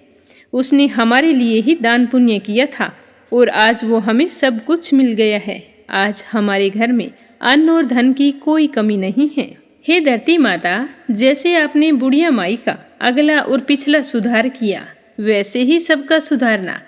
उसने हमारे लिए ही दान पुण्य किया था और आज वो हमें सब कुछ मिल गया है। आज हमारे घर में अन्न और धन की कोई कमी नहीं है। हे धरती माता, जैसे आपने बुढ़िया माई का अगला और पिछला सुधार किया, वैसे ही सबका सुधारना।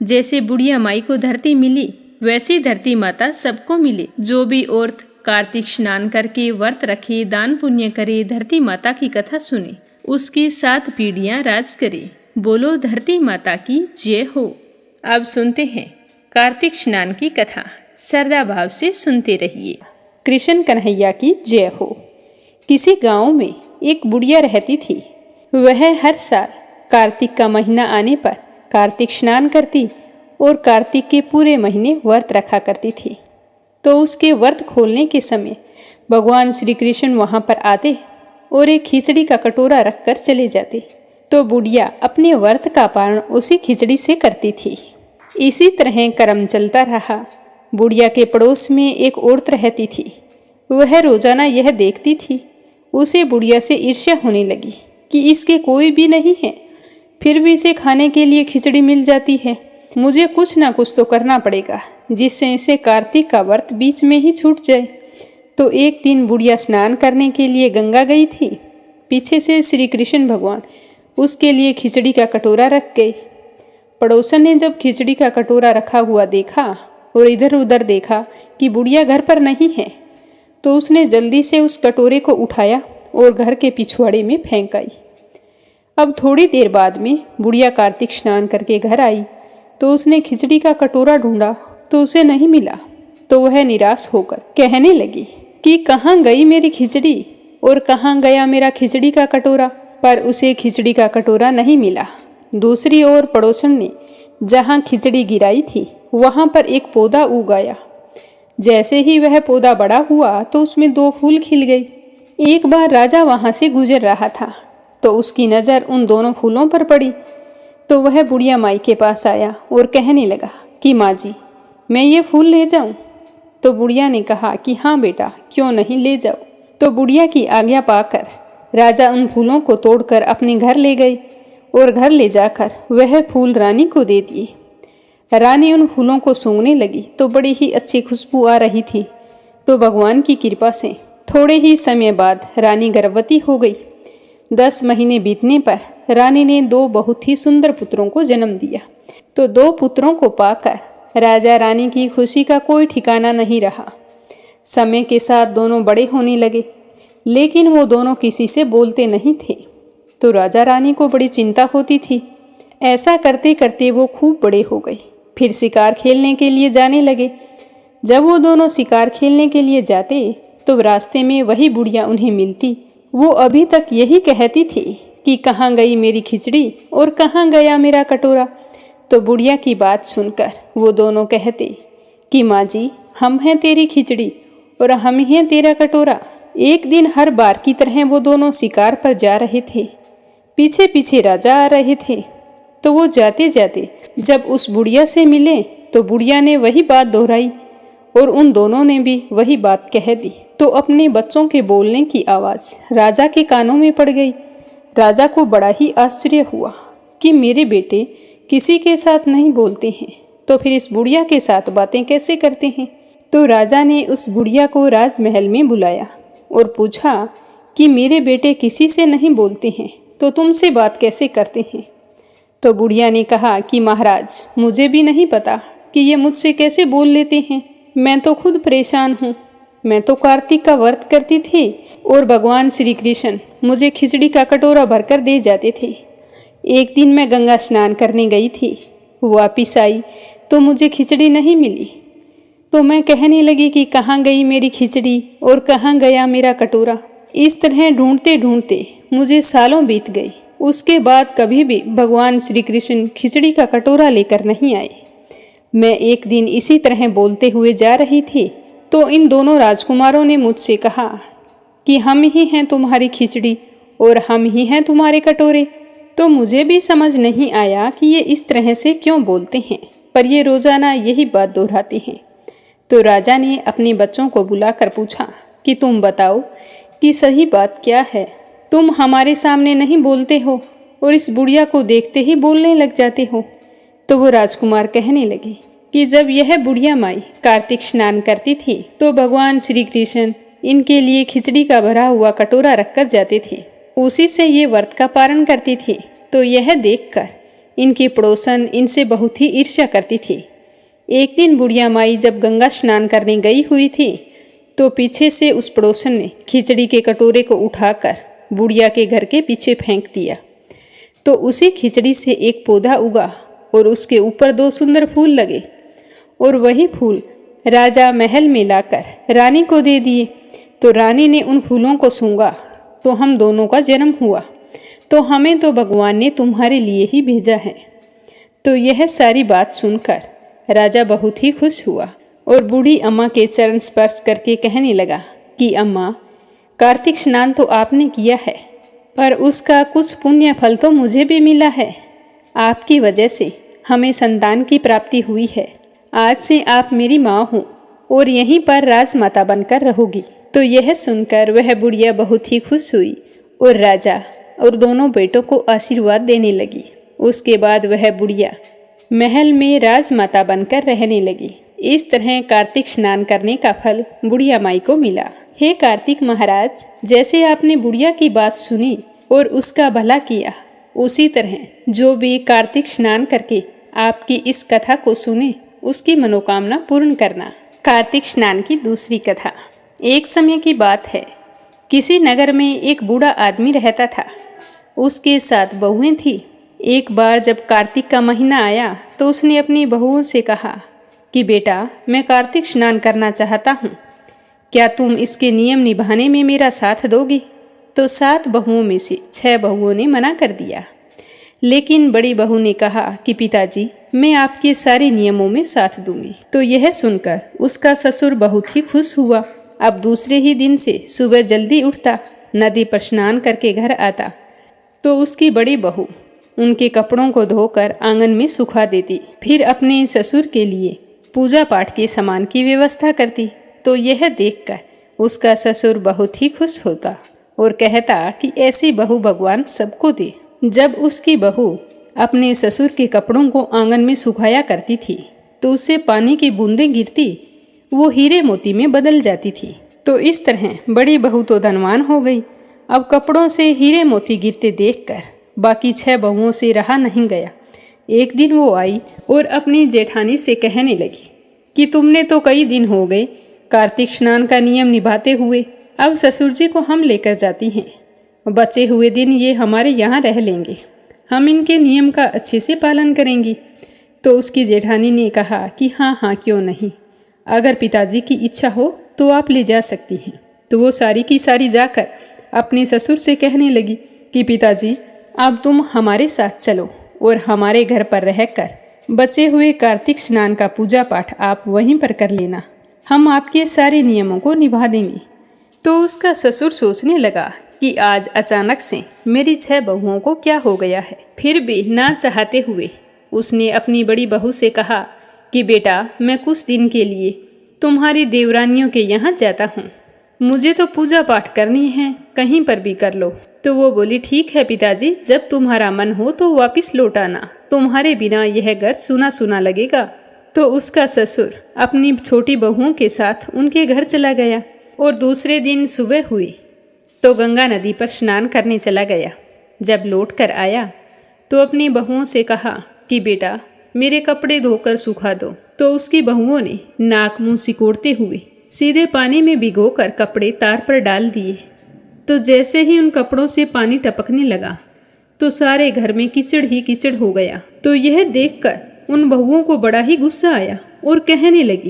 जैसे बुढ़िया माई को धरती मिली, वैसे धरती माता सबको मिले। जो भी औरत कार्तिक स्नान करके व्रत रखे, दान पुण्य करे, धरती माता की कथा सुने, उसकी 7 पीढ़ियां राज करे। बोलो धरती माता की जय हो। अब सुनते हैं कार्तिक स्नान की कथा। श्रद्धा भाव से सुनते रहिए। कृष्ण कन्हैया की जय हो। किसी गांव में एक बुढ़िया रहती थी। वह हर साल कार्तिक का महीना आने पर कार्तिक स्नान करती और कार्तिक के पूरे महीने व्रत रखा करती थी। तो उसके व्रत खोलने के समय भगवान श्री कृष्ण वहाँ पर आते और एक खिचड़ी का कटोरा रखकर चले जाते। तो बुढ़िया अपने व्रत का पारण उसी खिचड़ी से करती थी। इसी तरह कर्म चलता रहा। बुढ़िया के पड़ोस में एक औरत रहती थी। वह रोजाना यह देखती थी। उसे बुढ़िया से ईर्ष्या होने लगी कि इसके कोई भी नहीं है, फिर भी इसे खाने के लिए खिचड़ी मिल जाती है। मुझे कुछ ना कुछ तो करना पड़ेगा जिससे इसे कार्तिक का व्रत बीच में ही छूट जाए। तो एक दिन बुढ़िया स्नान करने के लिए गंगा गई थी। पीछे से श्री कृष्ण भगवान उसके लिए खिचड़ी का कटोरा रख गए। पड़ोसन ने जब खिचड़ी का कटोरा रखा हुआ देखा और इधर उधर देखा कि बुढ़िया घर पर नहीं है, तो उसने जल्दी से उस कटोरे को उठाया और घर के पिछवाड़े में फेंक आई। अब थोड़ी देर बाद में बुढ़िया कार्तिक स्नान करके घर आई तो उसने खिचड़ी का कटोरा ढूंढा तो उसे नहीं मिला। तो वह निराश होकर कहने लगी कि कहाँ गई मेरी खिचड़ी और कहाँ गया मेरा खिचड़ी का कटोरा। पर उसे खिचड़ी का कटोरा नहीं मिला। दूसरी ओर पड़ोसन ने जहाँ खिचड़ी गिराई थी वहाँ पर एक पौधा उगाया। जैसे ही वह पौधा बड़ा हुआ तो उसमें 2 फूल खिल गए। एक बार राजा वहाँ से गुजर रहा था तो उसकी नज़र उन दोनों फूलों पर पड़ी। तो वह बुढ़िया माई के पास आया और कहने लगा कि माँ जी, मैं ये फूल ले जाऊं? तो बुढ़िया ने कहा कि हाँ बेटा, क्यों नहीं, ले जाओ। तो बुढ़िया की आज्ञा पाकर राजा उन फूलों को तोड़कर अपने घर ले गए और घर ले जाकर वह फूल रानी को दे दिए। रानी उन फूलों को सूंघने लगी तो बड़ी ही अच्छी खुशबू आ रही थी। तो भगवान की कृपा से थोड़े ही समय बाद रानी गर्भवती हो गई। 10 महीने बीतने पर रानी ने 2 बहुत ही सुंदर पुत्रों को जन्म दिया। तो 2 पुत्रों को पाकर राजा रानी की खुशी का कोई ठिकाना नहीं रहा। समय के साथ दोनों बड़े होने लगे, लेकिन वो दोनों किसी से बोलते नहीं थे। तो राजा रानी को बड़ी चिंता होती थी। ऐसा करते करते वो खूब बड़े हो गए। फिर शिकार खेलने के लिए जाने लगे। जब वो दोनों शिकार खेलने के लिए जाते तो रास्ते में वही बुढ़िया उन्हें मिलती। वो अभी तक यही कहती थी कि कहाँ गई मेरी खिचड़ी और कहाँ गया मेरा कटोरा। तो बुढ़िया की बात सुनकर वो दोनों कहते कि माँ जी, हम हैं तेरी खिचड़ी और हम ही हैं तेरा कटोरा। एक दिन हर बार की तरह वो दोनों शिकार पर जा रहे थे। पीछे पीछे राजा आ रहे थे। तो वो जाते जाते जब उस बुढ़िया से मिले तो बुढ़िया ने वही बात दोहराई और उन दोनों ने भी वही बात कह दी। तो अपने बच्चों के बोलने की आवाज़ राजा के कानों में पड़ गई। राजा को बड़ा ही आश्चर्य हुआ कि मेरे बेटे किसी के साथ नहीं बोलते हैं, तो फिर इस बुढ़िया के साथ बातें कैसे करते हैं। तो राजा ने उस बुढ़िया को राजमहल में बुलाया और पूछा कि मेरे बेटे किसी से नहीं बोलते हैं तो तुमसे बात कैसे करते हैं। तो बुढ़िया ने कहा कि महाराज, मुझे भी नहीं पता कि ये मुझसे कैसे बोल लेते हैं। मैं तो खुद परेशान हूँ। मैं तो कार्तिक का व्रत करती थी और भगवान श्री कृष्ण मुझे खिचड़ी का कटोरा भरकर दे जाते थे। एक दिन मैं गंगा स्नान करने गई थी, वापिस आई तो मुझे खिचड़ी नहीं मिली। तो मैं कहने लगी कि कहाँ गई मेरी खिचड़ी और कहाँ गया मेरा कटोरा। इस तरह ढूंढते ढूंढते मुझे सालों बीत गई। उसके बाद कभी भी भगवान श्री कृष्ण खिचड़ी का कटोरा लेकर नहीं आए। मैं एक दिन इसी तरह बोलते हुए जा रही थी तो इन दोनों राजकुमारों ने मुझसे कहा कि हम ही हैं तुम्हारी खिचड़ी और हम ही हैं तुम्हारे कटोरे। तो मुझे भी समझ नहीं आया कि ये इस तरह से क्यों बोलते हैं, पर ये रोज़ाना यही बात दोहराते हैं। तो राजा ने अपने बच्चों को बुलाकर पूछा कि तुम बताओ कि सही बात क्या है। तुम हमारे सामने नहीं बोलते हो और इस बुढ़िया को देखते ही बोलने लग जाते हो। तो वो राजकुमार कहने लगे कि जब यह बुढ़िया माई कार्तिक स्नान करती थी तो भगवान श्री कृष्ण इनके लिए खिचड़ी का भरा हुआ कटोरा रखकर जाते थे। उसी से ये व्रत का पारण करते थे। तो यह देखकर इनकी पड़ोसन इनसे बहुत ही ईर्ष्या करती थी। एक दिन बुढ़िया माई जब गंगा स्नान करने गई हुई थी तो पीछे से उस पड़ोसन ने खिचड़ी के कटोरे को उठाकर बुढ़िया के घर के पीछे फेंक दिया। तो उसी खिचड़ी से एक पौधा उगा और उसके ऊपर 2 सुंदर फूल लगे और वही फूल राजा महल में लाकर रानी को दे दिए। तो रानी ने उन फूलों को सूंघा तो हम दोनों का जन्म हुआ। तो हमें तो भगवान ने तुम्हारे लिए ही भेजा है। तो यह सारी बात सुनकर राजा बहुत ही खुश हुआ और बूढ़ी अम्मा के चरण स्पर्श करके कहने लगा कि अम्मा, कार्तिक स्नान तो आपने किया है, पर उसका कुछ पुण्य फल तो मुझे भी मिला है। आपकी वजह से हमें संतान की प्राप्ति हुई है। आज से आप मेरी माँ हो और यहीं पर राजमाता बनकर रहोगी। तो यह सुनकर वह बुढ़िया बहुत ही खुश हुई और राजा और दोनों बेटों को आशीर्वाद देने लगी। उसके बाद वह बुढ़िया महल में राजमाता बनकर रहने लगी। इस तरह कार्तिक स्नान करने का फल बुढ़िया माई को मिला। हे कार्तिक महाराज, जैसे आपने बुढ़िया की बात सुनी और उसका भला किया, उसी तरह जो भी कार्तिक स्नान करके आपकी इस कथा को सुने उसकी मनोकामना पूर्ण करना। कार्तिक स्नान की दूसरी कथा। एक समय की बात है, किसी नगर में एक बूढ़ा आदमी रहता था। उसके 7 बहुएं थी। एक बार जब कार्तिक का महीना आया तो उसने अपनी बहुओं से कहा कि बेटा, मैं कार्तिक स्नान करना चाहता हूँ, क्या तुम इसके नियम निभाने में मेरा साथ दोगी? तो 7 बहुओं में से 6 बहुओं ने मना कर दिया। लेकिन बड़ी बहू ने कहा कि पिताजी, मैं आपके सारे नियमों में साथ दूंगी। तो यह सुनकर उसका ससुर बहुत ही खुश हुआ। अब दूसरे ही दिन से सुबह जल्दी उठता, नदी पर स्नान करके घर आता तो उसकी बड़ी बहू उनके कपड़ों को धोकर आंगन में सुखा देती। फिर अपने ससुर के लिए पूजा पाठ के सामान की व्यवस्था करती। तो यह देखकर उसका ससुर बहुत ही खुश होता और कहता कि ऐसी बहू भगवान सबको दे। जब उसकी बहू अपने ससुर के कपड़ों को आंगन में सुखाया करती थी तो उससे पानी की बूंदें गिरती, वो हीरे मोती में बदल जाती थी। तो इस तरह बड़ी बहू तो धनवान हो गई। अब कपड़ों से हीरे मोती गिरते देखकर बाकी 6 बहुओं से रहा नहीं गया। एक दिन वो आई और अपनी जेठानी से कहने लगी कि तुमने तो कई दिन हो गए कार्तिक स्नान का नियम निभाते हुए, अब ससुर जी को हम लेकर जाती हैं। बचे हुए दिन ये हमारे यहाँ रह लेंगे, हम इनके नियम का अच्छे से पालन करेंगी। तो उसकी जेठानी ने कहा कि हाँ हाँ, क्यों नहीं, अगर पिताजी की इच्छा हो तो आप ले जा सकती हैं। तो वो सारी की सारी जाकर अपने ससुर से कहने लगी कि पिताजी, अब तुम हमारे साथ चलो और हमारे घर पर रहकर बचे हुए कार्तिक स्नान का पूजा पाठ आप वहीं पर कर लेना, हम आपके सारे नियमों को निभा देंगे। तो उसका ससुर सोचने लगा कि आज अचानक से मेरी 6 बहुओं को क्या हो गया है। फिर भी ना चाहते हुए उसने अपनी बड़ी बहू से कहा कि बेटा, मैं कुछ दिन के लिए तुम्हारी देवरानियों के यहाँ जाता हूँ, मुझे तो पूजा पाठ करनी है, कहीं पर भी कर लो। तो वो बोली, ठीक है पिताजी, जब तुम्हारा मन हो तो वापस लौट आना, तुम्हारे बिना यह घर सुना सुना लगेगा। तो उसका ससुर अपनी छोटी बहुओं के साथ उनके घर चला गया और दूसरे दिन सुबह हुई तो गंगा नदी पर स्नान करने चला गया। जब लौट कर आया तो अपनी बहुओं से कहा कि बेटा, मेरे कपड़े धोकर सुखा दो। तो उसकी बहुओं ने नाक मुंह सिकोड़ते हुए सीधे पानी में भिगोकर कपड़े तार पर डाल दिए। तो जैसे ही उन कपड़ों से पानी टपकने लगा तो सारे घर में कीचड़ ही कीचड़ हो गया। तो यह देखकर उन बहुओं को बड़ा ही गुस्सा आया और कहने लगी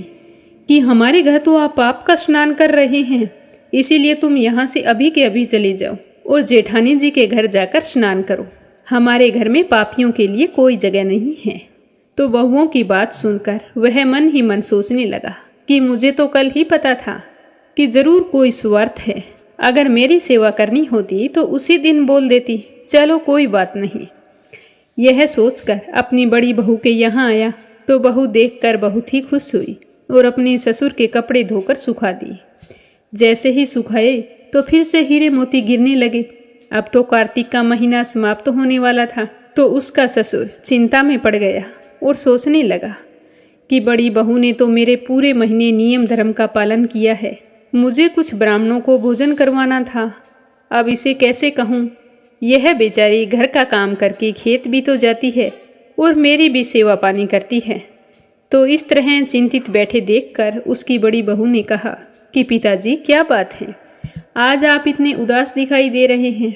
कि हमारे घर तो आप पाप का स्नान कर रहे हैं, इसीलिए तुम यहाँ से अभी के अभी चले जाओ और जेठानी जी के घर जाकर स्नान करो, हमारे घर में पापियों के लिए कोई जगह नहीं है। तो बहुओं की बात सुनकर वह मन ही मन सोचने लगा कि मुझे तो कल ही पता था कि जरूर कोई स्वार्थ है, अगर मेरी सेवा करनी होती तो उसी दिन बोल देती, चलो कोई बात नहीं। यह सोचकर अपनी बड़ी बहू के यहाँ आया तो बहू देखकर बहुत ही खुश हुई और अपने ससुर के कपड़े धोकर सुखा दिए। जैसे ही सुखाए तो फिर से हीरे मोती गिरने लगे। अब तो कार्तिक का महीना समाप्त होने वाला था। तो उसका ससुर चिंता में पड़ गया और सोचने लगा कि बड़ी बहू ने तो मेरे पूरे महीने नियम धर्म का पालन किया है, मुझे कुछ ब्राह्मणों को भोजन करवाना था। अब इसे कैसे कहूँ? यह बेचारी घर का काम करके खेत भी तो जाती है और मेरी भी सेवा पानी करती है। तो इस तरह चिंतित बैठे देखकर उसकी बड़ी बहू ने कहा कि पिताजी क्या बात है, आज आप इतने उदास दिखाई दे रहे हैं।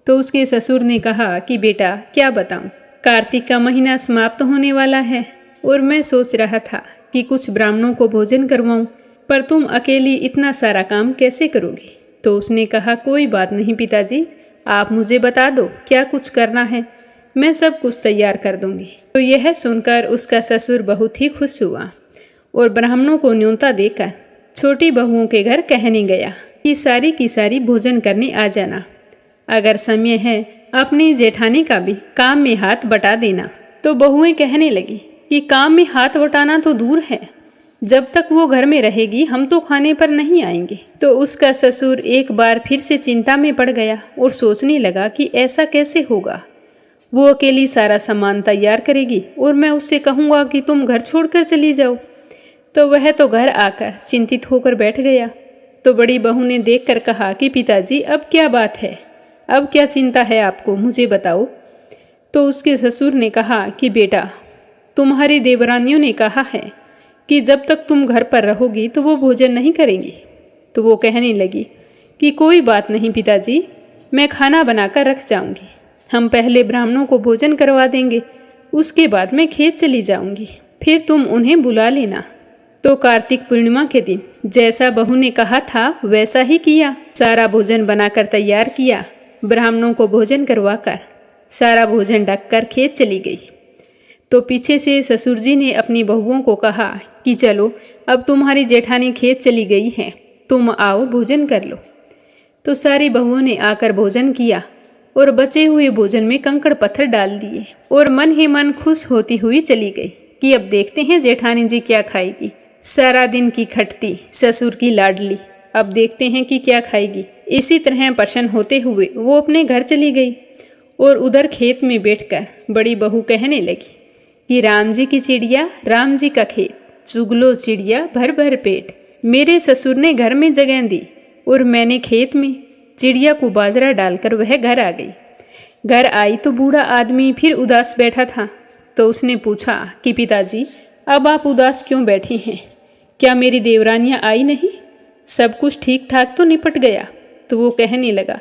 तो उसके ससुर ने कहा कि बेटा क्या बताऊं, कार्तिक का महीना समाप्त होने वाला है और मैं सोच रहा था कि कुछ ब्राह्मणों को भोजन करवाऊं, पर तुम अकेली इतना सारा काम कैसे करोगी? तो उसने कहा कोई बात नहीं पिताजी, आप मुझे बता दो क्या कुछ करना है, मैं सब कुछ तैयार कर दूंगी। तो यह सुनकर उसका ससुर बहुत ही खुश हुआ और ब्राह्मणों को न्योता देकर छोटी बहुओं के घर कहने गया कि सारी की सारी भोजन करने आ जाना। अगर समय है अपनी जेठानी का भी काम में हाथ बटा देना। तो बहुएं कहने लगी कि काम में हाथ बटाना तो दूर है, जब तक वो घर में रहेगी हम तो खाने पर नहीं आएंगे। तो उसका ससुर एक बार फिर से चिंता में पड़ गया और सोचने लगा कि ऐसा कैसे होगा। वो अकेली सारा सामान तैयार करेगी और मैं उससे कहूँगा कि तुम घर छोड़कर चली जाओ। तो वह तो घर आकर चिंतित होकर बैठ गया। तो बड़ी बहू ने देखकर कहा कि पिताजी अब क्या बात है, अब क्या चिंता है आपको, मुझे बताओ। तो उसके ससुर ने कहा कि बेटा तुम्हारी देवरानियों ने कहा है कि जब तक तुम घर पर रहोगी तो वो भोजन नहीं करेंगी। तो वो कहने लगी कि कोई बात नहीं पिताजी, मैं खाना बनाकर रख जाऊंगी, हम पहले ब्राह्मणों को भोजन करवा देंगे, उसके बाद मैं खेत चली जाऊंगी, फिर तुम उन्हें बुला लेना। तो कार्तिक पूर्णिमा के दिन जैसा बहू ने कहा था वैसा ही किया। सारा भोजन बनाकर तैयार किया, ब्राह्मणों को भोजन करवाकर सारा भोजन ढककर खेत चली गई। तो पीछे से ससुर जी ने अपनी बहुओं को कहा कि चलो अब तुम्हारी जेठानी खेत चली गई है, तुम आओ भोजन कर लो। तो सारी बहुओं ने आकर भोजन किया और बचे हुए भोजन में कंकड़ पत्थर डाल दिए और मन ही मन खुश होती हुई चली गई कि अब देखते हैं जेठानी जी क्या खाएगी। सारा दिन की खटती ससुर की लाडली, अब देखते हैं कि क्या खाएगी। इसी तरह प्रसन्न होते हुए वो अपने घर चली गई और उधर खेत में बैठकर बड़ी बहू कहने लगी कि राम जी की चिड़िया राम जी का खेत, चुग लो चिड़िया भर भर पेट। मेरे ससुर ने घर में जगह दी और मैंने खेत में चिड़िया को बाजरा डालकर वह घर आ गई। घर आई तो बूढ़ा आदमी फिर उदास बैठा था। तो उसने पूछा कि पिताजी अब आप उदास क्यों बैठे हैं, क्या मेरी देवरानियाँ आई नहीं, सब कुछ ठीक ठाक तो निपट गया? तो वो कहने लगा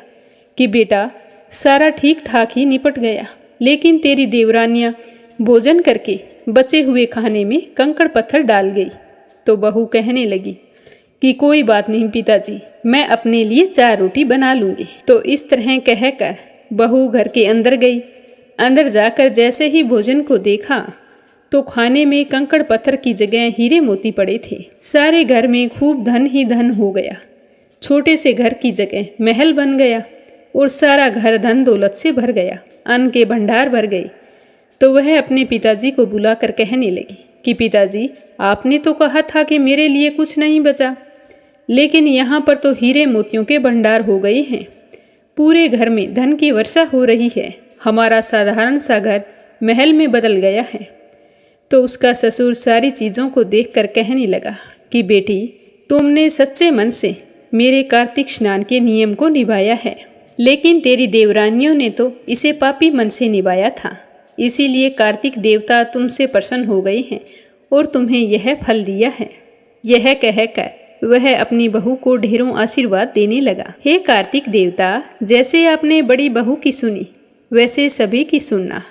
कि बेटा सारा ठीक ठाक ही निपट गया, लेकिन तेरी देवरानियाँ भोजन करके बचे हुए खाने में कंकड़ पत्थर डाल गई। तो बहू कहने लगी कि कोई बात नहीं पिताजी, मैं अपने लिए 4 रोटी बना लूँगी। तो इस तरह कहकर बहू घर के अंदर गई। अंदर जाकर जैसे ही भोजन को देखा तो खाने में कंकड़ पत्थर की जगह हीरे मोती पड़े थे। सारे घर में खूब धन ही धन हो गया, छोटे से घर की जगह महल बन गया और सारा घर धन दौलत से भर गया, अन्न के भंडार भर गए। तो वह अपने पिताजी को बुलाकर कहने लगी कि पिताजी आपने तो कहा था कि मेरे लिए कुछ नहीं बचा, लेकिन यहाँ पर तो हीरे मोतियों के भंडार हो गए हैं, पूरे घर में धन की वर्षा हो रही है, हमारा साधारण सा घर महल में बदल गया है। तो उसका ससुर सारी चीज़ों को देखकर कहने लगा कि बेटी तुमने सच्चे मन से मेरे कार्तिक स्नान के नियम को निभाया है, लेकिन तेरी देवरानियों ने तो इसे पापी मन से निभाया था, इसीलिए कार्तिक देवता तुमसे प्रसन्न हो गए हैं और तुम्हें यह फल दिया है। यह कहकर वह अपनी बहू को ढेरों आशीर्वाद देने लगा। हे कार्तिक देवता, जैसे आपने बड़ी बहू की सुनी वैसे सभी की सुनना।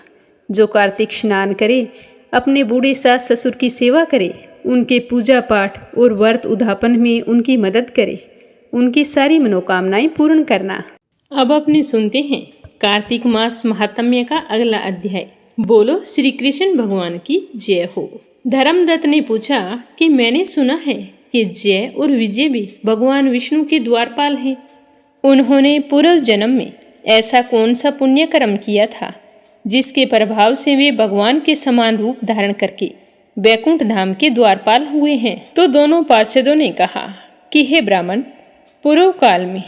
जो कार्तिक स्नान करे, अपने बूढ़े सास ससुर की सेवा करे, उनके पूजा पाठ और व्रत उद्यापन में उनकी मदद करे, उनकी सारी मनोकामनाएं पूर्ण करना। अब अपने सुनते हैं कार्तिक मास महात्म्य का अगला अध्याय। बोलो श्री कृष्ण भगवान की जय हो। धर्मदत्त ने पूछा कि मैंने सुना है कि जय और विजय भी भगवान विष्णु के द्वारपाल हैं। उन्होंने पूर्व जन्म में ऐसा कौन सा पुण्य कर्म किया था जिसके प्रभाव से वे भगवान के समान रूप धारण करके वैकुंठ धाम के द्वारपाल हुए हैं। तो दोनों पार्षदों ने कहा कि हे ब्राह्मण, पूर्व काल में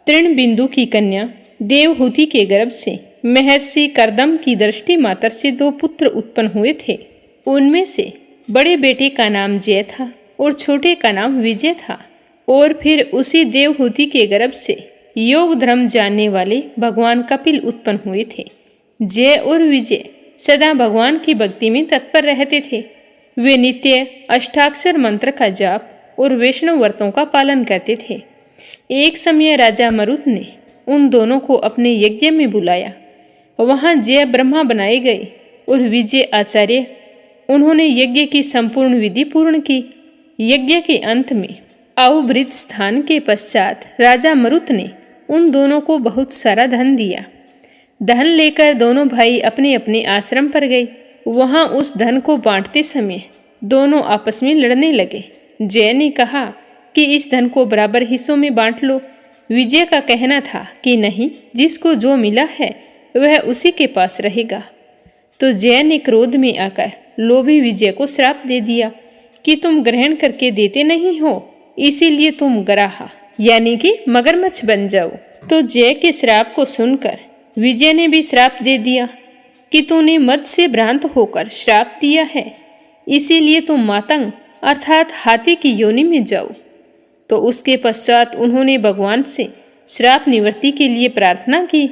तृण बिंदु की कन्या देवहूति के गर्भ से महर्षि कर्दम की दृष्टि मात्र से 2 पुत्र उत्पन्न हुए थे। उनमें से बड़े बेटे का नाम जय था और छोटे का नाम विजय था। और फिर उसी देवहूति के गर्भ से योग धर्म जानने वाले भगवान कपिल उत्पन्न हुए थे। जय और विजय सदा भगवान की भक्ति में तत्पर रहते थे। वे नित्य अष्टाक्षर मंत्र का जाप और वैष्णव व्रतों का पालन करते थे। एक समय राजा मरुत ने उन दोनों को अपने यज्ञ में बुलाया। वहां जय ब्रह्मा बनाए गए और विजय आचार्य। उन्होंने यज्ञ की संपूर्ण विधि पूर्ण की। यज्ञ के अंत में अवभृत स्थान के पश्चात राजा मरुत ने उन दोनों को बहुत सारा धन दिया। धन लेकर दोनों भाई अपने अपने आश्रम पर गए। वहां उस धन को बांटते समय दोनों आपस में लड़ने लगे। जय ने कहा कि इस धन को बराबर हिस्सों में बांट लो। विजय का कहना था कि नहीं, जिसको जो मिला है वह उसी के पास रहेगा। तो जय ने क्रोध में आकर लोभी विजय को श्राप दे दिया कि तुम ग्रहण करके देते नहीं हो, इसीलिए तुम गराहा यानी कि मगरमच्छ बन जाओ। तो जय के श्राप को सुनकर विजय ने भी श्राप दे दिया कि तूने मद से भ्रांत होकर श्राप दिया है, इसीलिए तुम मातंग अर्थात हाथी की योनि में जाओ। तो उसके पश्चात उन्होंने भगवान से श्राप निवृत्ति के लिए प्रार्थना की।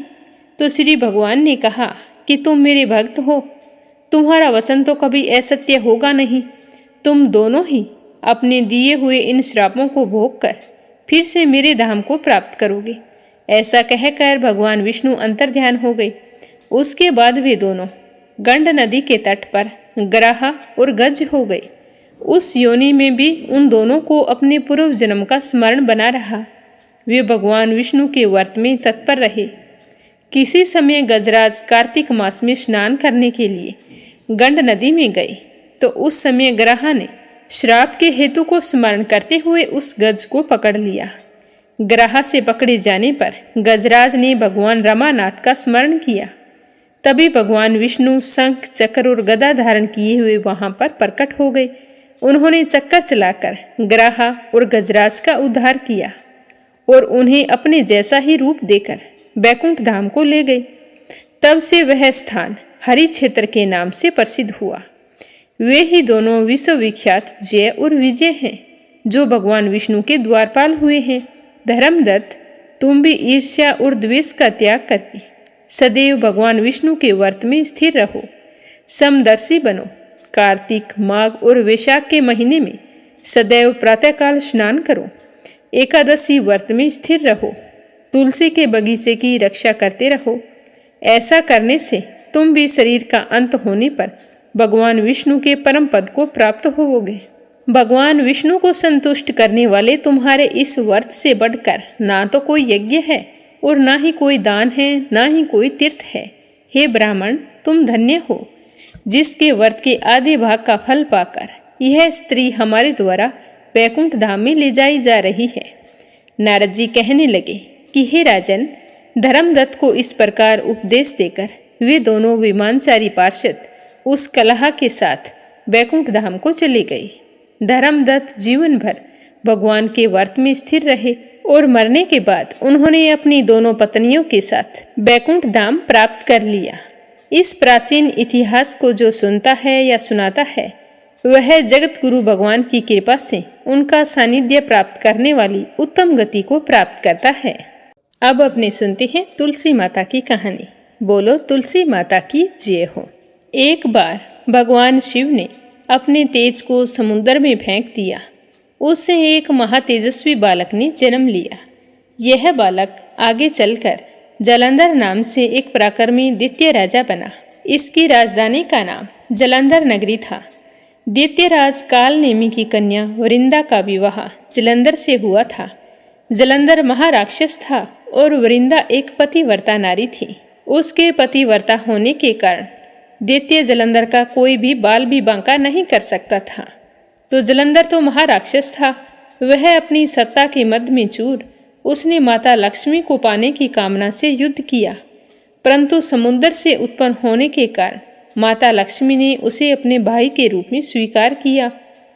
तो श्री भगवान ने कहा कि तुम मेरे भक्त हो, तुम्हारा वचन तो कभी असत्य होगा नहीं। तुम दोनों ही अपने दिए हुए इन श्रापों को भोग कर फिर से मेरे धाम को प्राप्त करोगे। ऐसा कहकर भगवान विष्णु अंतर्ध्यान हो गए। उसके बाद वे दोनों गंड नदी के तट पर गराहा और गज हो गए। उस योनि में भी उन दोनों को अपने पूर्व जन्म का स्मरण बना रहा। वे भगवान विष्णु के व्रत में तत्पर रहे। किसी समय गजराज कार्तिक मास में स्नान करने के लिए गंड नदी में गए। तो उस समय गराहा ने श्राप के हेतु को स्मरण करते हुए उस गज को पकड़ लिया। गराहा से पकड़े जाने पर गजराज ने भगवान रमानाथ का स्मरण किया। तभी भगवान विष्णु शंख चक्र और गदा धारण किए हुए वहां पर प्रकट हो गए। उन्होंने चक्कर चलाकर गराहा और गजराज का उद्धार किया और उन्हें अपने जैसा ही रूप देकर बैकुंठ धाम को ले गए। तब से वह स्थान हरि क्षेत्र के नाम से प्रसिद्ध हुआ। वे ही दोनों विश्वविख्यात जय और विजय हैं, जो भगवान विष्णु के द्वारपाल हुए हैं। धर्मदत्त, तुम भी ईर्ष्या और द्वेष का त्याग करके सदैव भगवान विष्णु के व्रत में स्थिर रहो। समदर्शी बनो। कार्तिक, माघ और वैशाख के महीने में सदैव प्रातःकाल स्नान करो। एकादशी व्रत में स्थिर रहो। तुलसी के बगीचे की रक्षा करते रहो। ऐसा करने से तुम भी शरीर का अंत होने पर भगवान विष्णु के परम पद को प्राप्त होवोगे। भगवान विष्णु को संतुष्ट करने वाले तुम्हारे इस व्रत से बढ़कर ना तो कोई यज्ञ है और ना ही कोई दान है, ना ही कोई तीर्थ है। हे ब्राह्मण, तुम धन्य हो, जिसके व्रत के आधे भाग का फल पाकर यह स्त्री हमारे द्वारा वैकुंठ धाम में ले जाई जा रही है। नारद जी कहने लगे कि हे राजन, धर्मदत्त को इस प्रकार उपदेश देकर वे दोनों विमानचारी पार्षद उस कलहा के साथ वैकुंठ धाम को चले गए। धर्मदत्त जीवन भर भगवान के व्रत में स्थिर रहे और मरने के बाद उन्होंने अपनी दोनों पत्नियों के साथ वैकुंठ धाम प्राप्त कर लिया। इस प्राचीन इतिहास को जो सुनता है या सुनाता है, वह जगत गुरु भगवान की कृपा से उनका सानिध्य प्राप्त करने वाली उत्तम गति को प्राप्त करता है। अब अपने सुनते हैं तुलसी माता की कहानी। बोलो तुलसी माता की जय हो। एक बार भगवान शिव ने अपने तेज को समुद्र में फेंक दिया। उससे एक महातेजस्वी बालक ने जन्म लिया। यह बालक आगे चलकर जालंधर नाम से एक पराक्रमी द्वितीय राजा बना। इसकी राजधानी का नाम जालंधर नगरी था। द्वितीय राज काल नेमी की कन्या वरिंदा का विवाह जालंधर से हुआ था। जालंधर महाराक्षस था और वरिंदा एक पतिव्रता नारी थी। उसके पतिव्रता होने के कारण द्वितीय जालंधर का कोई भी बाल भी बांका नहीं कर सकता था। तो जालंधर तो महाराक्षस था, वह अपनी सत्ता के मद में चूर उसने माता लक्ष्मी को पाने की कामना से युद्ध किया, परंतु समुद्र से उत्पन्न होने के कारण माता लक्ष्मी ने उसे अपने भाई के रूप में स्वीकार किया।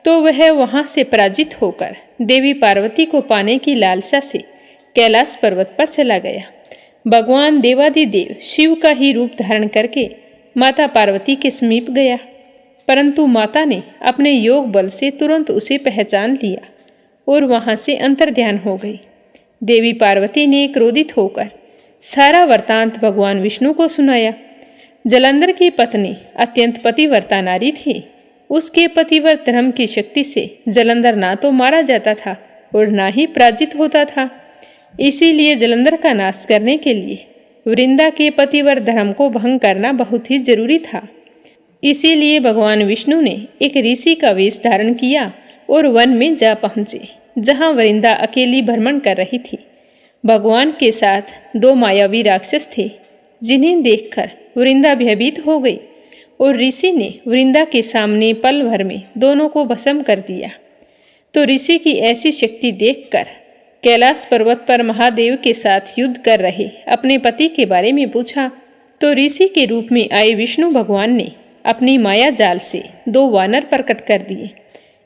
तो वह वहां से पराजित होकर देवी पार्वती को पाने की लालसा से कैलाश पर्वत पर चला गया। भगवान देवादिदेव शिव का ही रूप धारण करके माता पार्वती के समीप गया, परंतु माता ने अपने योग बल से तुरंत उसे पहचान लिया और वहां से अंतर्ध्यान हो गई। देवी पार्वती ने क्रोधित होकर सारा वृत्तांत भगवान विष्णु को सुनाया। जलंधर की पत्नी अत्यंत पतिव्रता नारी थी। उसके पतिव्रत धर्म की शक्ति से जलंधर ना तो मारा जाता था और ना ही पराजित होता था। इसीलिए जलंधर का नाश करने के लिए वृंदा के पतिव्रत धर्म को भंग करना बहुत ही जरूरी था। इसीलिए भगवान विष्णु ने एक ऋषि का वेश धारण किया और वन में जा पहुंचे, जहां वृंदा अकेली भ्रमण कर रही थी। भगवान के साथ 2 मायावी राक्षस थे, जिन्हें देखकर वृंदा भयभीत हो गई और ऋषि ने वृंदा के सामने पल भर में दोनों को भस्म कर दिया। तो ऋषि की ऐसी शक्ति देखकर कैलाश पर्वत पर महादेव के साथ युद्ध कर रहे अपने पति के बारे में पूछा। तो ऋषि के रूप में आए विष्णु भगवान ने अपनी माया जाल से 2 वानर प्रकट कर दिए।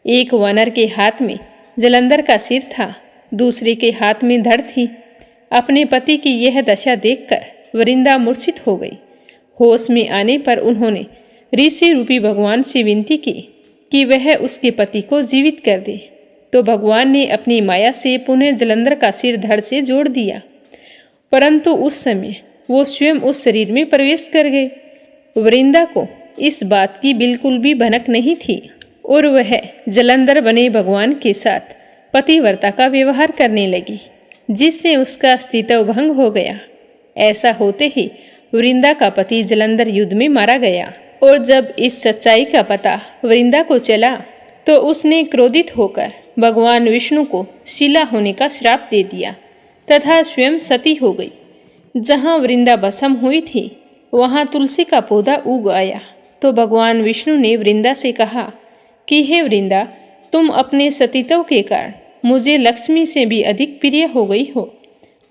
एक वानर के हाथ में जलंधर का सिर था, दूसरे के हाथ में धड़ थी। अपने पति की यह दशा देखकर वृंदा मूर्छित हो गई। होश में आने पर उन्होंने ऋषि रूपी भगवान से विनती की कि वह उसके पति को जीवित कर दे। तो भगवान ने अपनी माया से पुनः जलंधर का सिर धड़ से जोड़ दिया, परंतु उस समय वो स्वयं उस शरीर में प्रवेश कर गए। वृंदा को इस बात की बिल्कुल भी भनक नहीं थी और वह जलंधर बने भगवान के साथ पतिव्रता का व्यवहार करने लगी, जिससे उसका अस्तित्व भंग हो गया। ऐसा होते ही वृंदा का पति जलंधर युद्ध में मारा गया। और जब इस सच्चाई का पता वृंदा को चला तो उसने क्रोधित होकर भगवान विष्णु को शिला होने का श्राप दे दिया तथा स्वयं सती हो गई। जहाँ वृंदा भस्म हुई थी वहाँ तुलसी का पौधा उग आया। तो भगवान विष्णु ने वृंदा से कहा कि हे वृंदा, तुम अपने सतीत्व के कारण मुझे लक्ष्मी से भी अधिक प्रिय हो गई हो।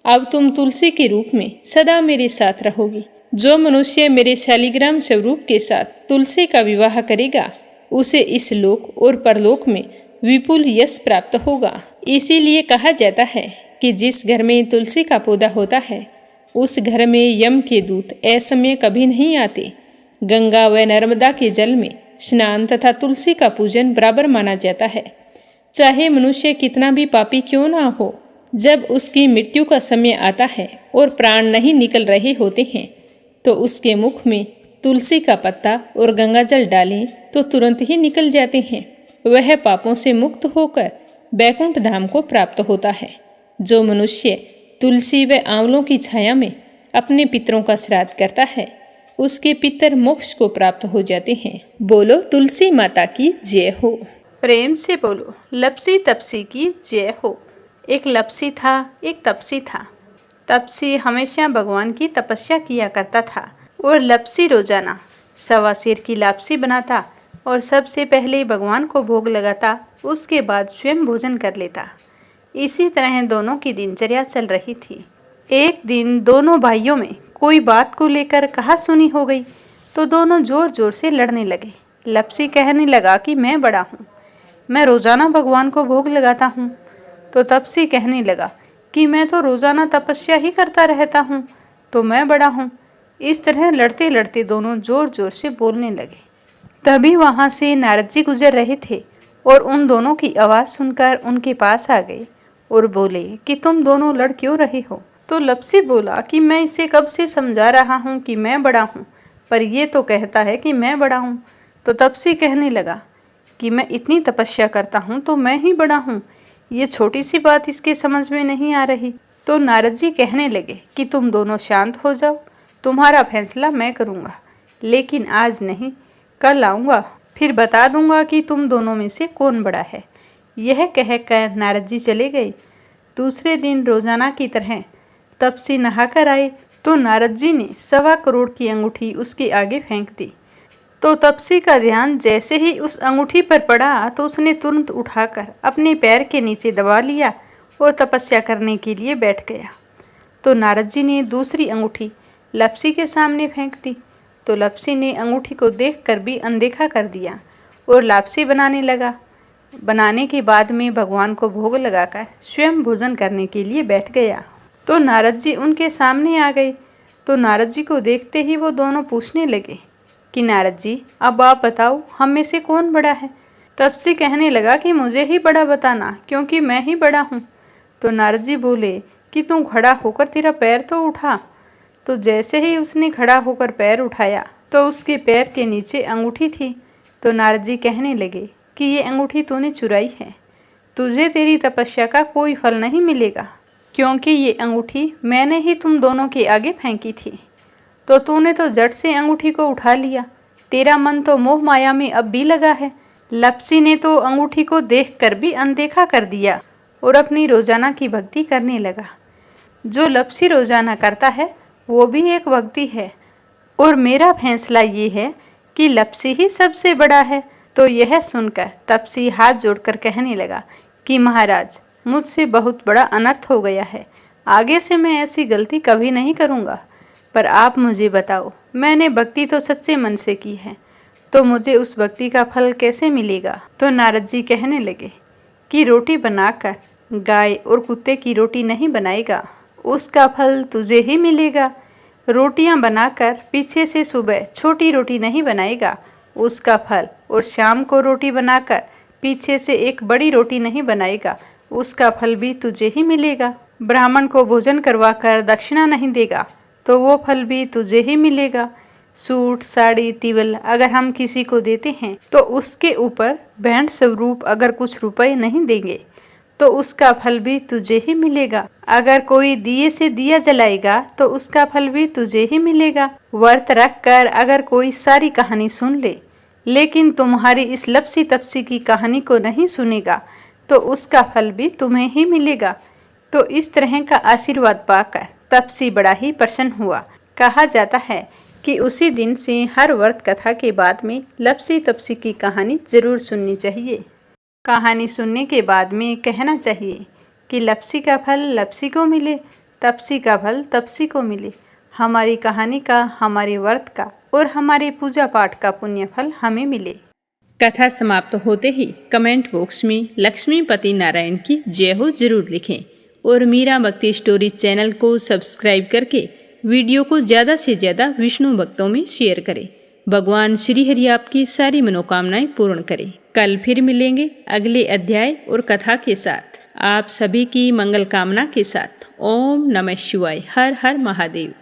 अब तुम तुलसी के रूप में सदा मेरे साथ रहोगी। जो मनुष्य मेरे शालिग्राम स्वरूप के साथ तुलसी का विवाह करेगा उसे इस लोक और परलोक में विपुल यश प्राप्त होगा। इसीलिए कहा जाता है कि जिस घर में तुलसी का पौधा होता है उस घर में यम के दूत असमय कभी नहीं आते। गंगा व नर्मदा के जल में स्नान तथा तुलसी का पूजन बराबर माना जाता है। चाहे मनुष्य कितना भी पापी क्यों ना हो, जब उसकी मृत्यु का समय आता है और प्राण नहीं निकल रहे होते हैं तो उसके मुख में तुलसी का पत्ता और गंगा जल डालें तो तुरंत ही निकल जाते हैं। वह पापों से मुक्त होकर बैकुंठ धाम को प्राप्त होता है। जो मनुष्य तुलसी व आंवलों की छाया में अपने पितरों का श्राद्ध करता है उसके पितर मोक्ष को प्राप्त हो जाते हैं। बोलो तुलसी माता की जय हो। प्रेम से बोलो लपसी तपसी की जय हो। एक लपसी था, एक तपसी था। तपसी हमेशा भगवान की तपस्या किया करता था और लपसी रोजाना 1.25 सेर की लापसी बनाता और सबसे पहले भगवान को भोग लगाता, उसके बाद स्वयं भोजन कर लेता। इसी तरह दोनों की दिनचर्या चल रही थी। एक दिन दोनों भाइयों में कोई बात को लेकर कहासुनी हो गई तो दोनों जोर जोर से लड़ने लगे। लपसी कहने लगा कि मैं बड़ा हूँ, मैं रोजाना भगवान को भोग लगाता हूँ। तो तपसी कहने लगा कि मैं तो रोजाना तपस्या ही करता रहता हूँ, तो मैं बड़ा हूँ। इस तरह लड़ते लड़ते दोनों जोर जोर से बोलने लगे। तभी वहाँ से नारद जी गुजर रहे थे और उन दोनों की आवाज़ सुनकर उनके पास आ गए और बोले कि तुम दोनों लड़ क्यों रहे हो। तो लपसी बोला कि मैं इसे कब से समझा रहा हूँ कि मैं बड़ा हूँ, पर ये तो कहता है कि मैं बड़ा हूँ। तो तपसी कहने लगा कि मैं इतनी तपस्या करता हूँ तो मैं ही बड़ा हूँ, ये छोटी सी बात इसके समझ में नहीं आ रही। तो नारद जी कहने लगे कि तुम दोनों शांत हो जाओ, तुम्हारा फैसला मैं करूँगा, लेकिन आज नहीं, कल आऊँगा, फिर बता दूँगा कि तुम दोनों में से कौन बड़ा है। यह कहकर नारद जी चले गए। दूसरे दिन रोजाना की तरह तपसी नहाकर आए तो नारद जी ने 1.25 करोड़ की अंगूठी उसके आगे फेंक दी। तो तपसी का ध्यान जैसे ही उस अंगूठी पर पड़ा तो उसने तुरंत उठाकर अपने पैर के नीचे दबा लिया और तपस्या करने के लिए बैठ गया। तो नारद जी ने दूसरी अंगूठी लपसी के सामने फेंक दी। तो लपसी ने अंगूठी को देखकर भी अनदेखा कर दिया और लापसी बनाने लगा। बनाने के बाद में भगवान को भोग लगाकर स्वयं भोजन करने के लिए बैठ गया। तो नारद जी उनके सामने आ गए। तो नारद जी को देखते ही वो दोनों पूछने लगे कि नारद जी अब आप बताओ हम में से कौन बड़ा है। तपसी कहने लगा कि मुझे ही बड़ा बताना, क्योंकि मैं ही बड़ा हूँ। तो नारद जी बोले कि तू खड़ा होकर तेरा पैर तो उठा। तो जैसे ही उसने खड़ा होकर पैर उठाया तो उसके पैर के नीचे अंगूठी थी। तो नारद जी कहने लगे कि ये अंगूठी तूने चुराई है, तुझे तेरी तपस्या का कोई फल नहीं मिलेगा, क्योंकि ये अंगूठी मैंने ही तुम दोनों के आगे फेंकी थी। तो तूने तो झट से अंगूठी को उठा लिया, तेरा मन तो मोह माया में अब भी लगा है। लपसी ने तो अंगूठी को देखकर भी अनदेखा कर दिया और अपनी रोजाना की भक्ति करने लगा। जो लपसी रोजाना करता है वो भी एक भक्ति है, और मेरा फैसला ये है कि लपसी ही सबसे बड़ा है। तो यह सुनकर तपसी हाथ जोड़कर कहने लगा कि महाराज, मुझसे बहुत बड़ा अनर्थ हो गया है, आगे से मैं ऐसी गलती कभी नहीं करूँगा। पर आप मुझे बताओ, मैंने भक्ति तो सच्चे मन से की है, तो मुझे उस भक्ति का फल कैसे मिलेगा? तो नारद जी कहने लगे कि रोटी बनाकर गाय और कुत्ते की रोटी नहीं बनाएगा, उसका फल तुझे ही मिलेगा। रोटियां बनाकर पीछे से सुबह छोटी रोटी नहीं बनाएगा, उसका फल, और शाम को रोटी बनाकर पीछे से एक बड़ी रोटी नहीं बनाएगा, उसका फल भी तुझे ही मिलेगा। ब्राह्मण को भोजन करवाकर दक्षिणा नहीं देगा तो वो फल भी तुझे ही मिलेगा। सूट, साड़ी, तिवल अगर हम किसी को देते हैं तो उसके ऊपर भेंट स्वरूप अगर कुछ रुपए नहीं देंगे तो उसका फल भी तुझे ही मिलेगा। अगर कोई दिए से दिया जलाएगा तो उसका फल भी तुझे ही मिलेगा। व्रत रख कर अगर कोई सारी कहानी सुन ले, लेकिन तुम्हारी इस लपसी तपसी की कहानी को नहीं सुनेगा तो उसका फल भी तुम्हें ही मिलेगा। तो इस तरह का आशीर्वाद पाकर तपसी बड़ा ही प्रसन्न हुआ। कहा जाता है कि उसी दिन से हर व्रत कथा के बाद में लपसी तपसी की कहानी जरूर सुननी चाहिए। कहानी सुनने के बाद में कहना चाहिए कि लपसी का फल लपसी को मिले, तपसी का फल तपसी को मिले। हमारी कहानी का, हमारे व्रत का और हमारे पूजा पाठ का पुण्य फल हमें मिले। कथा समाप्त होते ही कमेंट बॉक्स में लक्ष्मीपति नारायण की जय हो जरूर लिखें और मीरा भक्ति स्टोरी चैनल को सब्सक्राइब करके वीडियो को ज़्यादा से ज़्यादा विष्णु भक्तों में शेयर करें। भगवान श्री हरि आपकी सारी मनोकामनाएं पूर्ण करें। कल फिर मिलेंगे अगले अध्याय और कथा के साथ। आप सभी की मंगल कामना के साथ। ओम नमः शिवाय। हर हर महादेव।